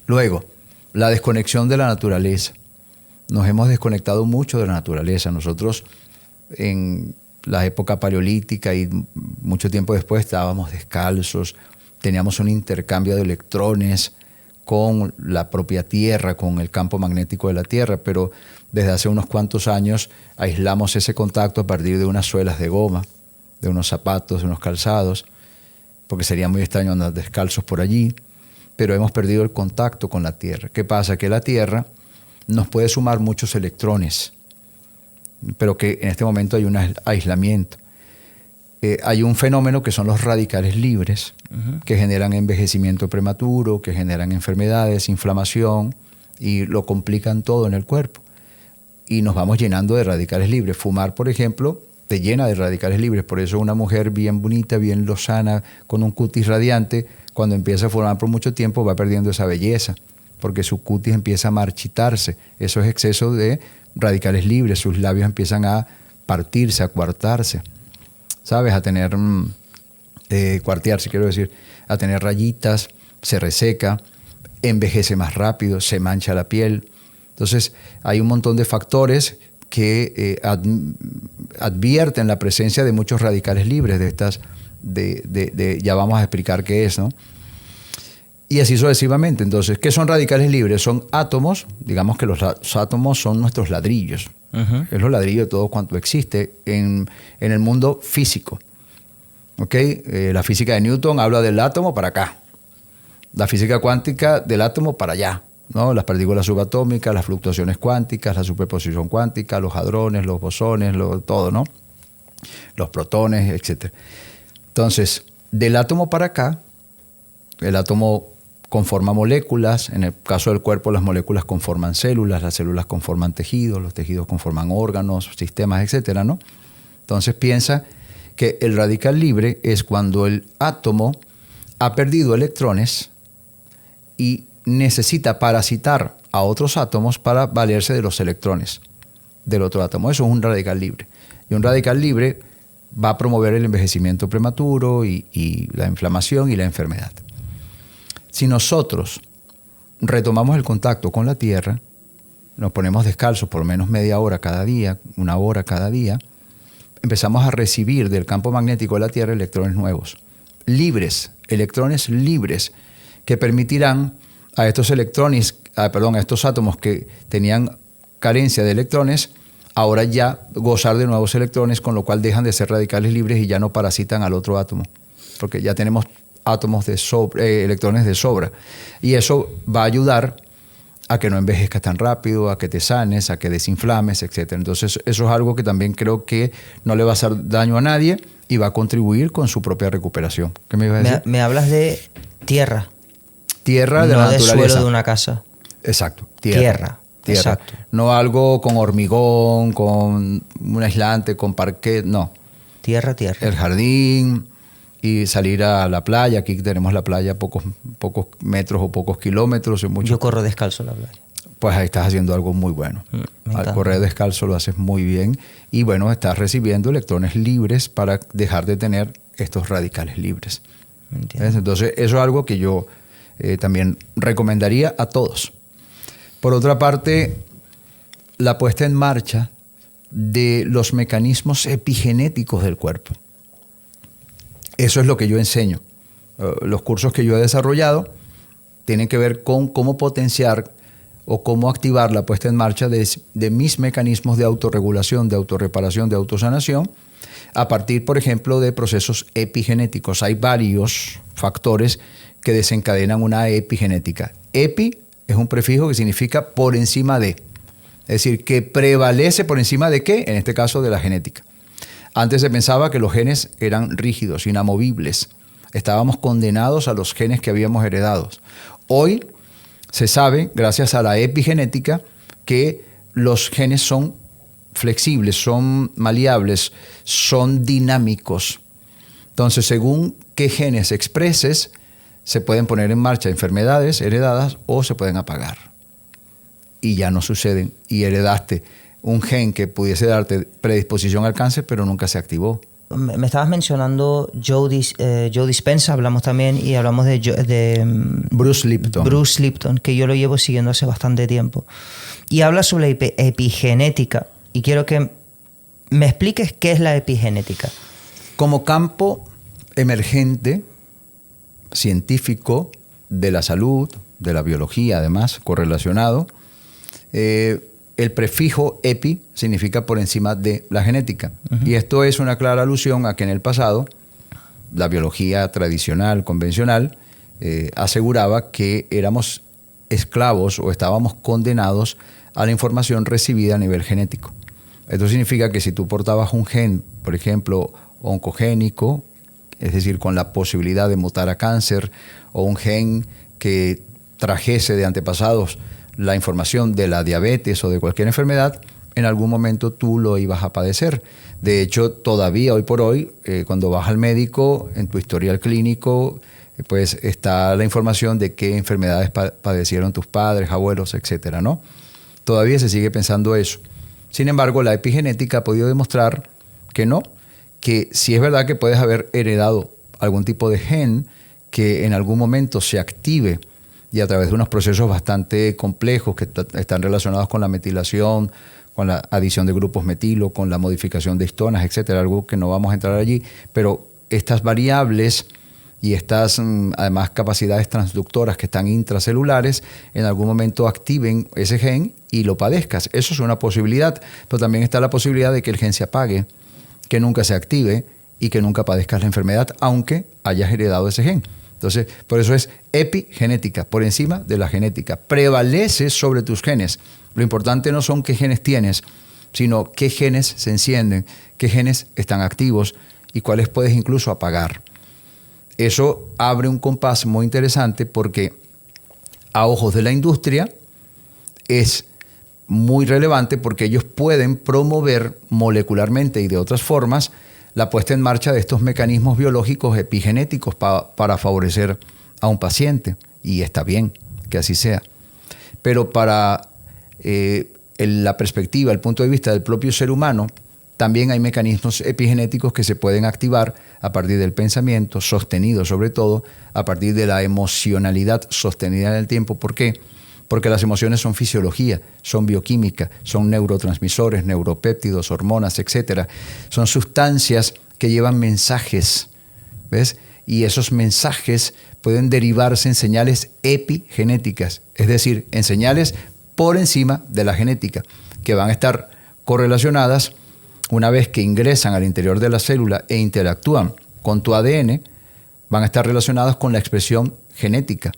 Luego, la desconexión de la naturaleza. Nos hemos desconectado mucho de la naturaleza. Nosotros en la época paleolítica y mucho tiempo después estábamos descalzos, teníamos un intercambio de electrones con la propia Tierra, con el campo magnético de la Tierra, pero desde hace unos cuantos años aislamos ese contacto a partir de unas suelas de goma, de unos zapatos, de unos calzados, porque sería muy extraño andar descalzos por allí, pero hemos perdido el contacto con la Tierra. ¿Qué pasa? Que la Tierra nos puede sumar muchos electrones, pero que en este momento hay un aislamiento. Hay un fenómeno que son los radicales libres, que generan envejecimiento prematuro, que generan enfermedades, inflamación, y lo complican todo en el cuerpo. Y nos vamos llenando de radicales libres. Fumar, por ejemplo, te llena de radicales libres. Por eso una mujer bien bonita, bien lozana, con un cutis radiante, cuando empieza a fumar por mucho tiempo va perdiendo esa belleza, porque su cutis empieza a marchitarse. Eso es exceso de radicales libres. Sus labios empiezan a partirse, a coartarse, ¿sabes? A tener, cuartearse, quiero decir, a tener rayitas, se reseca, envejece más rápido, se mancha la piel. Entonces, hay un montón de factores que advierten la presencia de muchos radicales libres de estas, ya vamos a explicar qué es, ¿no? Y así sucesivamente. Entonces, ¿qué son radicales libres? Son átomos, digamos que los átomos son nuestros ladrillos. Es los ladrillos de todo cuanto existe en el mundo físico. ¿Okay? La física de Newton habla del átomo para acá. La física cuántica del átomo para allá, ¿no? Las partículas subatómicas, las fluctuaciones cuánticas, la superposición cuántica, los hadrones, los bosones, todo, ¿no? Los protones, etc. Entonces, del átomo para acá, el átomo conforma moléculas. En el caso del cuerpo, las moléculas conforman células, las células conforman tejidos, los tejidos conforman órganos, sistemas, etcétera, ¿no? Entonces piensa que el radical libre es cuando el átomo ha perdido electrones y necesita parasitar a otros átomos para valerse de los electrones del otro átomo. Eso es un radical libre. Y un radical libre va a promover el envejecimiento prematuro y la inflamación y la enfermedad. Si nosotros retomamos el contacto con la Tierra, nos ponemos descalzos por lo menos media hora cada día, una hora cada día, empezamos a recibir del campo magnético de la Tierra electrones nuevos, libres, electrones libres, que permitirán a estos electrones, a estos átomos que tenían carencia de electrones, ahora ya gozar de nuevos electrones, con lo cual dejan de ser radicales libres y ya no parasitan al otro átomo, porque ya tenemos átomos electrones de sobra. Y eso va a ayudar a que no envejezcas tan rápido, a que te sanes, a que desinflames, etc. Entonces, eso es algo que también creo que no le va a hacer daño a nadie y va a contribuir con su propia recuperación. ¿Qué me ibas a decir? Me hablas de tierra. Tierra de no la naturaleza. No de suelo de una casa. Exacto. Tierra. Exacto. No algo con hormigón, con un aislante, con parquet, no. Tierra. El jardín y salir a la playa. Aquí tenemos la playa a pocos metros o pocos kilómetros. Yo corro descalzo a la playa. Pues ahí estás haciendo algo muy bueno. Al correr descalzo lo haces muy bien. Y bueno, estás recibiendo electrones libres para dejar de tener estos radicales libres. Entonces, eso es algo que yo también recomendaría a todos. Por otra parte, la puesta en marcha de los mecanismos epigenéticos del cuerpo. Eso es lo que yo enseño. Los cursos que yo he desarrollado tienen que ver con cómo potenciar o cómo activar la puesta en marcha de mis mecanismos de autorregulación, de autorreparación, de autosanación, a partir, por ejemplo, de procesos epigenéticos. Hay varios factores que desencadenan una epigenética. Epi es un prefijo que significa por encima de. Es decir, que prevalece por encima de ¿qué? En este caso, de la genética. Antes se pensaba que los genes eran rígidos, inamovibles. Estábamos condenados a los genes que habíamos heredado. Hoy se sabe, gracias a la epigenética, que los genes son flexibles, son maleables, son dinámicos. Entonces, según qué genes expreses, se pueden poner en marcha enfermedades heredadas o se pueden apagar. Y ya no suceden. Y heredaste un gen que pudiese darte predisposición al cáncer, pero nunca se activó. Me estabas mencionando Joe Dispenza, hablamos también, y hablamos de Bruce Lipton. Bruce Lipton, que yo lo llevo siguiendo hace bastante tiempo. Y habla sobre la epigenética. Y quiero que me expliques qué es la epigenética. Como campo emergente, científico, de la salud, de la biología además, correlacionado. El prefijo epi significa por encima de la genética. Y esto es una clara alusión a que en el pasado la biología tradicional, convencional, aseguraba que éramos esclavos o estábamos condenados a la información recibida a nivel genético. Esto significa que si tú portabas un gen, por ejemplo, oncogénico, es decir, con la posibilidad de mutar a cáncer, o un gen que trajese de antepasados la información de la diabetes o de cualquier enfermedad, en algún momento tú lo ibas a padecer. De hecho, todavía hoy por hoy, cuando vas al médico, en tu historial clínico, pues está la información de qué enfermedades padecieron tus padres, abuelos, etcétera, ¿no? Todavía se sigue pensando eso. Sin embargo, la epigenética ha podido demostrar que no, que sí es verdad que puedes haber heredado algún tipo de gen que en algún momento se active y a través de unos procesos bastante complejos que están relacionados con la metilación, con la adición de grupos metilo, con la modificación de histonas, etcétera, algo que no vamos a entrar allí, pero estas variables y estas además capacidades transductoras que están intracelulares en algún momento activen ese gen y lo padezcas. Eso es una posibilidad, pero también está la posibilidad de que el gen se apague, que nunca se active y que nunca padezcas la enfermedad, aunque hayas heredado ese gen. Entonces, por eso es epigenética, por encima de la genética. Prevalece sobre tus genes. Lo importante no son qué genes tienes, sino qué genes se encienden, qué genes están activos y cuáles puedes incluso apagar. Eso abre un compás muy interesante porque a ojos de la industria es muy relevante porque ellos pueden promover molecularmente y de otras formas la puesta en marcha de estos mecanismos biológicos epigenéticos para favorecer a un paciente. Y está bien que así sea. Pero para la perspectiva, el punto de vista del propio ser humano, también hay mecanismos epigenéticos que se pueden activar a partir del pensamiento, sostenido sobre todo, a partir de la emocionalidad sostenida en el tiempo. ¿Por qué? Porque las emociones son fisiología, son bioquímica, son neurotransmisores, neuropéptidos, hormonas, etcétera. Son sustancias que llevan mensajes, ¿ves? Y esos mensajes pueden derivarse en señales epigenéticas, es decir, en señales por encima de la genética, que van a estar correlacionadas una vez que ingresan al interior de la célula e interactúan con tu ADN, van a estar relacionadas con la expresión genética.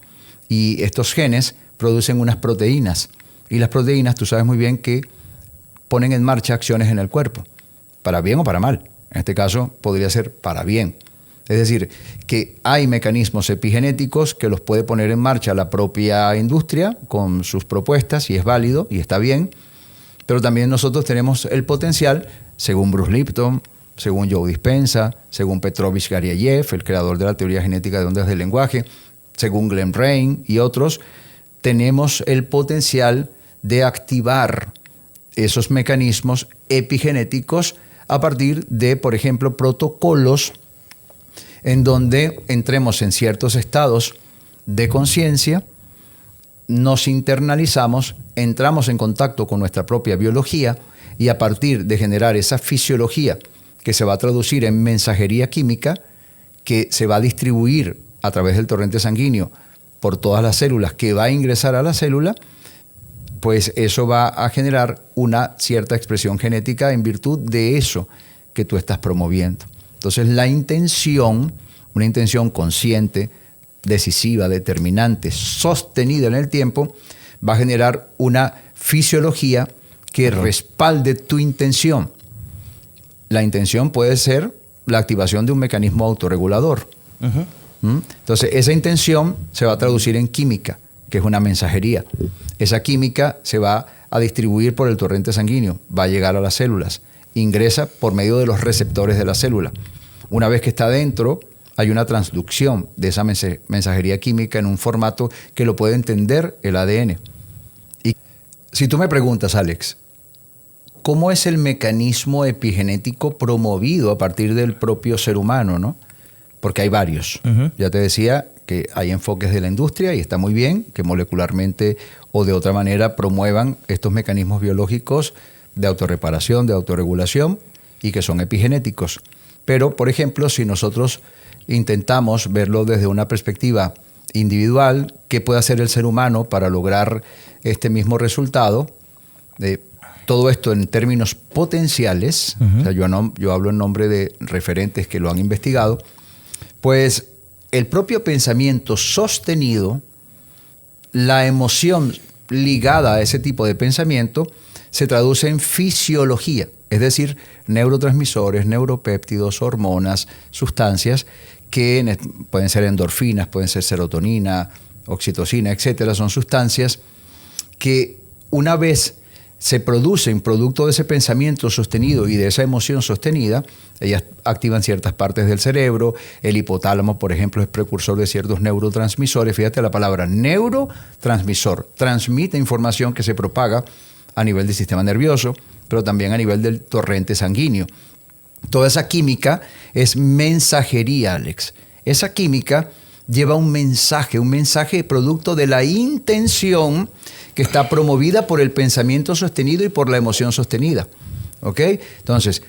Y estos genes producen unas proteínas. Y las proteínas, tú sabes muy bien que ponen en marcha acciones en el cuerpo, para bien o para mal. En este caso, podría ser para bien. Es decir, que hay mecanismos epigenéticos que los puede poner en marcha la propia industria con sus propuestas, y es válido y está bien, pero también nosotros tenemos el potencial, según Bruce Lipton, según Joe Dispenza, según Petrovich Garyayev, el creador de la teoría genética de ondas del lenguaje, según Glenn Rain y otros, tenemos el potencial de activar esos mecanismos epigenéticos a partir de, por ejemplo, protocolos en donde entremos en ciertos estados de conciencia, nos internalizamos, entramos en contacto con nuestra propia biología y a partir de generar esa fisiología que se va a traducir en mensajería química, que se va a distribuir a través del torrente sanguíneo por todas las células, que va a ingresar a la célula, pues eso va a generar una cierta expresión genética en virtud de eso que tú estás promoviendo. Entonces la intención, una intención consciente, decisiva, determinante, sostenida en el tiempo, va a generar una fisiología que respalde tu intención. La intención puede ser la activación de un mecanismo autorregulador. Entonces esa intención se va a traducir en química, que es una mensajería. Esa química se va a distribuir por el torrente sanguíneo, va a llegar a las células, ingresa por medio de los receptores de la célula. Una vez que está dentro, hay una transducción de esa mensajería química en un formato que lo puede entender el ADN. Y si tú me preguntas, Alex, ¿cómo es el mecanismo epigenético promovido a partir del propio ser humano, ¿no? Porque hay varios. Ya te decía que hay enfoques de la industria y está muy bien que molecularmente o de otra manera promuevan estos mecanismos biológicos de autorreparación, de autorregulación y que son epigenéticos. Pero, por ejemplo, si nosotros intentamos verlo desde una perspectiva individual, qué puede hacer el ser humano para lograr este mismo resultado. Todo esto en términos potenciales, o sea, yo hablo en nombre de referentes que lo han investigado, pues el propio pensamiento sostenido, la emoción ligada a ese tipo de pensamiento, se traduce en fisiología, es decir, neurotransmisores, neuropéptidos, hormonas, sustancias que pueden ser endorfinas, pueden ser serotonina, oxitocina, etcétera. Son sustancias que una vez se producen producto de ese pensamiento sostenido y de esa emoción sostenida, ellas activan ciertas partes del cerebro. El hipotálamo, por ejemplo, es precursor de ciertos neurotransmisores. Fíjate la palabra neurotransmisor. Transmite información que se propaga a nivel del sistema nervioso, pero también a nivel del torrente sanguíneo. Toda esa química es mensajería, Alex. Esa química lleva un mensaje producto de la intención que está promovida por el pensamiento sostenido y por la emoción sostenida. ¿Ok? Entonces,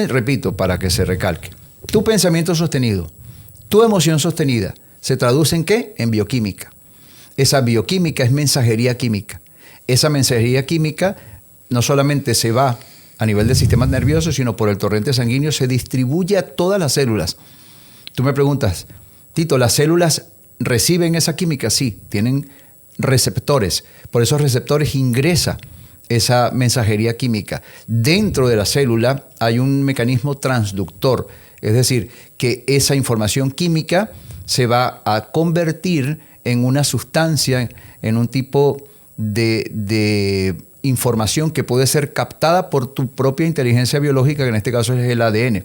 repito, para que se recalque, tu pensamiento sostenido, tu emoción sostenida, ¿se traduce en qué? En bioquímica. Esa bioquímica es mensajería química. Esa mensajería química no solamente se va a nivel del sistema nervioso, sino por el torrente sanguíneo, se distribuye a todas las células. Tú me preguntas, Tito, ¿las células reciben esa química? Sí, tienen receptores. Por esos receptores ingresa esa mensajería química. Dentro de la célula hay un mecanismo transductor, es decir, que esa información química se va a convertir en una sustancia, en un tipo de información que puede ser captada por tu propia inteligencia biológica, que en este caso es el ADN.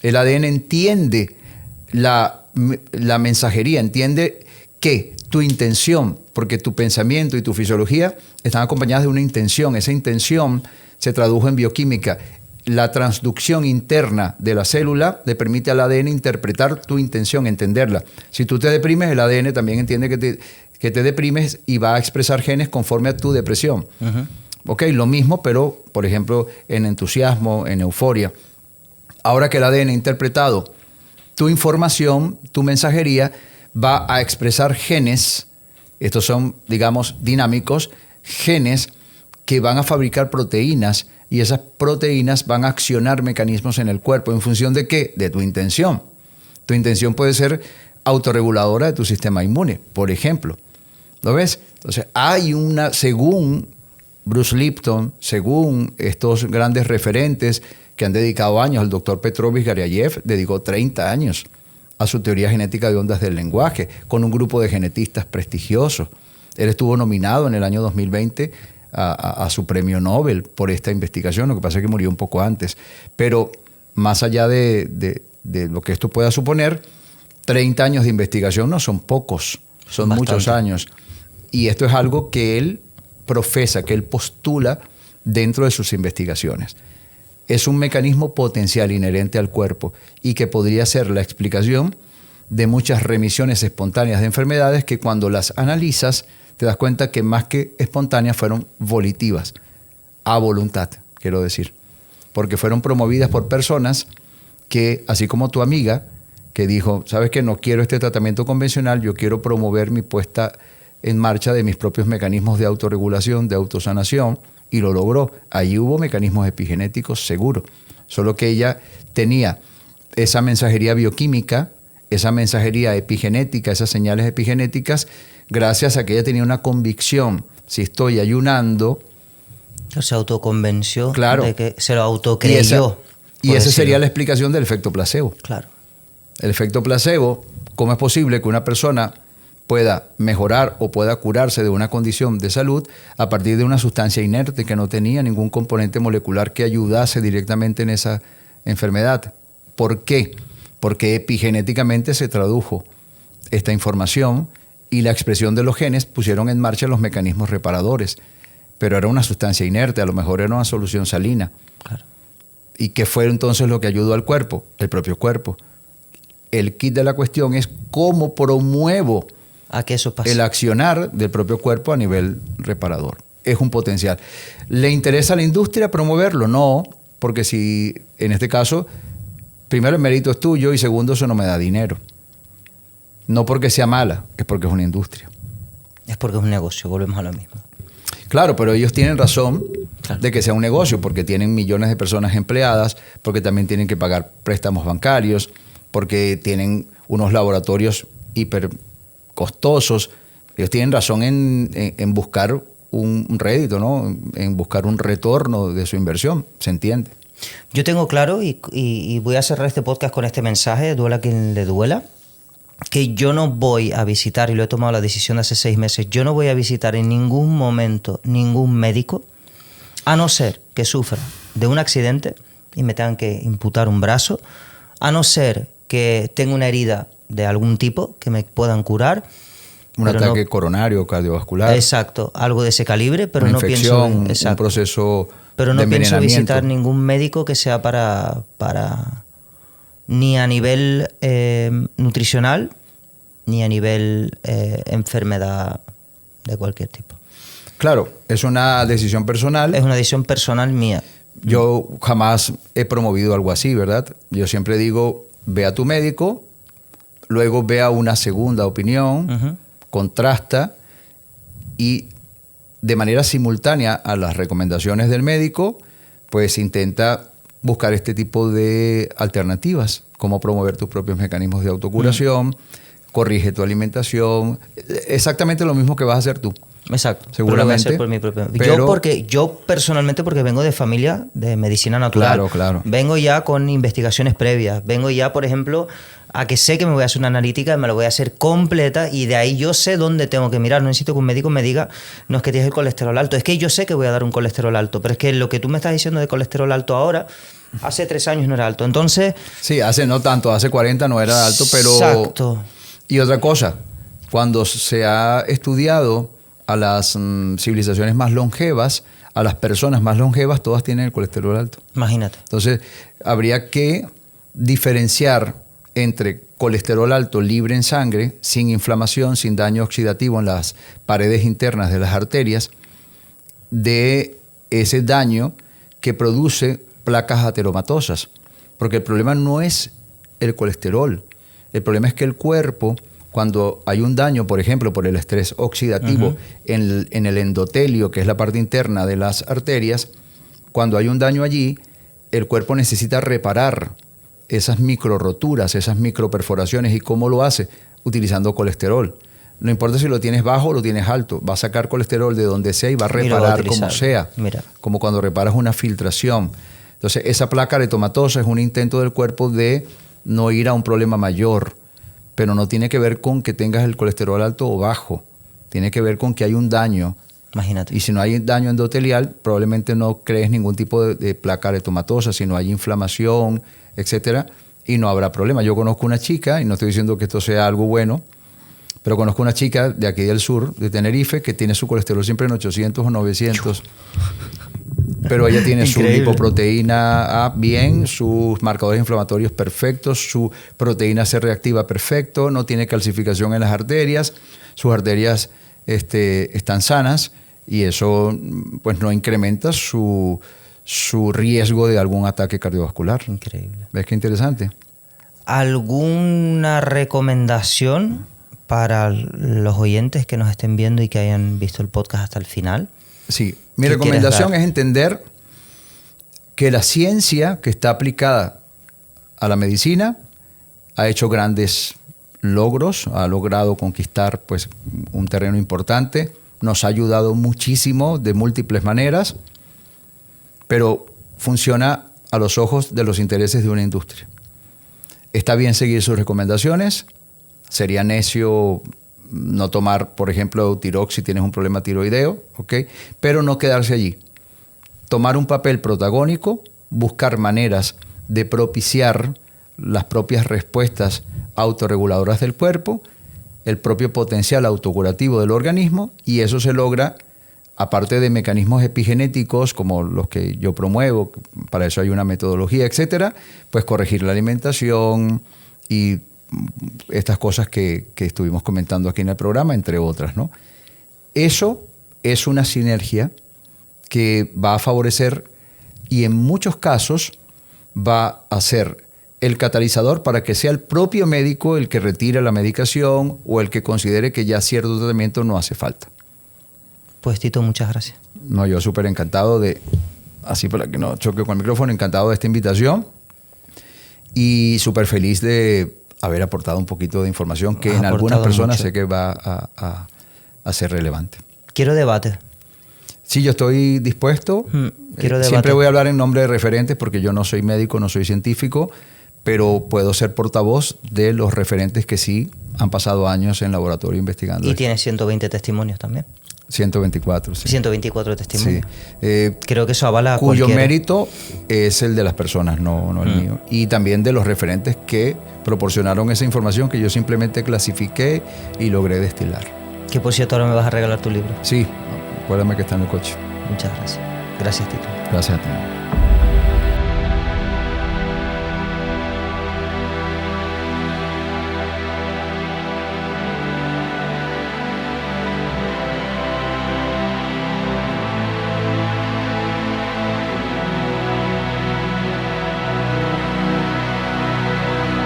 El ADN entiende la mensajería, entiende que tu intención, porque tu pensamiento y tu fisiología están acompañadas de una intención. Esa intención se tradujo en bioquímica. La transducción interna de la célula le permite al ADN interpretar tu intención, entenderla. Si tú te deprimes, el ADN también entiende que te deprimes y va a expresar genes conforme a tu depresión. Ok, lo mismo, pero por ejemplo en entusiasmo, en euforia. Ahora que el ADN ha interpretado tu información, tu mensajería, va a expresar genes, estos son, digamos, dinámicos, genes que van a fabricar proteínas, y esas proteínas van a accionar mecanismos en el cuerpo. ¿En función de qué? De tu intención. Tu intención puede ser autorreguladora de tu sistema inmune, por ejemplo. ¿Lo ves? Entonces, según Bruce Lipton, según estos grandes referentes que han dedicado años, el doctor Petrovich Garyayev dedicó 30 años a su teoría genética de ondas del lenguaje, con un grupo de genetistas prestigiosos. Él estuvo nominado en el año 2020 a su premio Nobel por esta investigación, lo que pasa es que murió un poco antes. Pero más allá de lo que esto pueda suponer, 30 años de investigación no son pocos, son bastante. Muchos años. Y esto es algo que él profesa, que él postula dentro de sus investigaciones. Es un mecanismo potencial inherente al cuerpo y que podría ser la explicación de muchas remisiones espontáneas de enfermedades que cuando las analizas te das cuenta que más que espontáneas fueron volitivas, a voluntad, quiero decir, porque fueron promovidas por personas que, así como tu amiga, que dijo, ¿sabes qué? No quiero este tratamiento convencional, yo quiero promover mi puesta en marcha de mis propios mecanismos de autorregulación, de autosanación, y lo logró. Allí hubo mecanismos epigenéticos seguros, solo que ella tenía esa mensajería bioquímica, esa mensajería epigenética, esas señales epigenéticas, gracias a que ella tenía una convicción. Si estoy ayunando... Se autoconvenció, claro, de que se lo autocreyó. Y esa sería la explicación del efecto placebo. Claro. El efecto placebo, ¿cómo es posible que una persona pueda mejorar o pueda curarse de una condición de salud a partir de una sustancia inerte que no tenía ningún componente molecular que ayudase directamente en esa enfermedad? ¿Por qué? Porque epigenéticamente se tradujo esta información y la expresión de los genes pusieron en marcha los mecanismos reparadores. Pero era una sustancia inerte, a lo mejor era una solución salina. Claro. ¿Y qué fue entonces lo que ayudó al cuerpo? El propio cuerpo. El kit de la cuestión es cómo promuevo a que eso pase. El accionar del propio cuerpo a nivel reparador. Es un potencial. ¿Le interesa a la industria promoverlo? No, porque si en este caso, primero el mérito es tuyo y segundo, eso no me da dinero. No porque sea mala, es porque es una industria. Es porque es un negocio, volvemos a lo mismo. Claro, pero ellos tienen razón Claro. de que sea un negocio, porque tienen millones de personas empleadas, porque también tienen que pagar préstamos bancarios, porque tienen unos laboratorios hiper costosos. Ellos tienen razón en buscar un rédito, ¿no? En buscar un retorno de su inversión, se entiende. Yo tengo claro, y voy a cerrar este podcast con este mensaje, duela a quien le duela, que yo no voy a visitar, y lo he tomado la decisión hace 6 meses, yo no voy a visitar en ningún momento ningún médico, a no ser que sufra de un accidente y me tengan que imputar un brazo, a no ser que tenga una herida de algún tipo que me puedan curar. Un ataque coronario, cardiovascular. Exacto, algo de ese calibre, pero una no infección, pienso... un proceso pero no de pienso envenenamiento. visitar ningún médico que sea para ni a nivel nutricional, ni a nivel enfermedad de cualquier tipo. Claro, es una decisión personal. Es una decisión personal mía. Yo jamás he promovido algo así, ¿verdad? Yo siempre digo, ve a tu médico, luego ve a una segunda opinión, Ujú. contrasta y de manera simultánea a las recomendaciones del médico, pues intenta buscar este tipo de alternativas, cómo promover tus propios mecanismos de autocuración, corrige tu alimentación, exactamente lo mismo que vas a hacer tú. Exacto. Seguramente, Pero lo voy a hacer por mi propio... yo personalmente, porque vengo de familia de medicina natural. Claro, claro. Vengo ya con investigaciones previas. Vengo ya, por ejemplo, a que sé que me voy a hacer una analítica, me la voy a hacer completa y de ahí yo sé dónde tengo que mirar. No necesito que un médico me diga, no es que tienes el colesterol alto. Es que yo sé que voy a dar un colesterol alto. Pero es que lo que tú me estás diciendo de colesterol alto ahora, hace 3 años no era alto. Entonces... Sí, hace no tanto, hace 40 no era alto, pero... Exacto. Y otra cosa, cuando se ha estudiado a las civilizaciones más longevas, a las personas más longevas, todas tienen el colesterol alto. Imagínate. Entonces, habría que diferenciar entre colesterol alto libre en sangre, sin inflamación, sin daño oxidativo en las paredes internas de las arterias, de ese daño que produce placas ateromatosas. Porque el problema no es el colesterol. El problema es que el cuerpo, cuando hay un daño, por ejemplo, por el estrés oxidativo en el endotelio, que es la parte interna de las arterias, cuando hay un daño allí, el cuerpo necesita reparar esas micro roturas, esas micro perforaciones. ¿Y cómo lo hace? Utilizando colesterol. No importa si lo tienes bajo o lo tienes alto, va a sacar colesterol de donde sea y va a reparar como sea. Mira. Como cuando reparas una filtración. Entonces, esa placa aretomatosa es un intento del cuerpo de no ir a un problema mayor, pero no tiene que ver con que tengas el colesterol alto o bajo. Tiene que ver con que hay un daño. Imagínate. Y si no hay daño endotelial, probablemente no crees ningún tipo de placa aretomatosa, si no hay inflamación, etcétera, y no habrá problema. Yo conozco una chica, y no estoy diciendo que esto sea algo bueno, pero conozco una chica de aquí del sur, de Tenerife, que tiene su colesterol siempre en 800 o 900. Pero ella tiene su lipoproteína A bien, sus marcadores inflamatorios perfectos, su proteína C reactiva perfecto, no tiene calcificación en las arterias, sus arterias están sanas y eso pues no incrementa su riesgo de algún ataque cardiovascular. Increíble. ¿Ves qué interesante? ¿Alguna recomendación para los oyentes que nos estén viendo y que hayan visto el podcast hasta el final? Sí, mi recomendación es entender que la ciencia que está aplicada a la medicina ha hecho grandes logros, ha logrado conquistar pues, un terreno importante, nos ha ayudado muchísimo de múltiples maneras, pero funciona a los ojos de los intereses de una industria. Está bien seguir sus recomendaciones, sería necio no tomar, por ejemplo, Eutirox si tienes un problema tiroideo, ¿ok? Pero no quedarse allí. Tomar un papel protagónico, buscar maneras de propiciar las propias respuestas autorreguladoras del cuerpo, el propio potencial autocurativo del organismo, y eso se logra, aparte de mecanismos epigenéticos como los que yo promuevo, para eso hay una metodología, etcétera, pues corregir la alimentación y estas cosas que estuvimos comentando aquí en el programa, entre otras, ¿no? Eso es una sinergia que va a favorecer y en muchos casos va a ser el catalizador para que sea el propio médico el que retire la medicación o el que considere que ya cierto tratamiento no hace falta. Pues Tito, muchas gracias. No, yo súper encantado de, así para que no choque con el micrófono, encantado de esta invitación y súper feliz de haber aportado un poquito de información que en algunas personas sé que va a ser relevante. Quiero debate. Sí, yo estoy dispuesto. Quiero debate. Siempre voy a hablar en nombre de referentes porque yo no soy médico, no soy científico, pero puedo ser portavoz de los referentes que sí han pasado años en laboratorio investigando. Y tiene 120 testimonios también. 124, sí. 124 testimonios. Sí. Creo que eso avala a cuyo cualquiera. mérito es el de las personas, no el mío. Y también de los referentes que proporcionaron esa información que yo simplemente clasifiqué y logré destilar. Que por cierto ahora me vas a regalar tu libro. Sí, acuérdame que está en el coche. Muchas gracias. Gracias, Tito. Gracias a ti.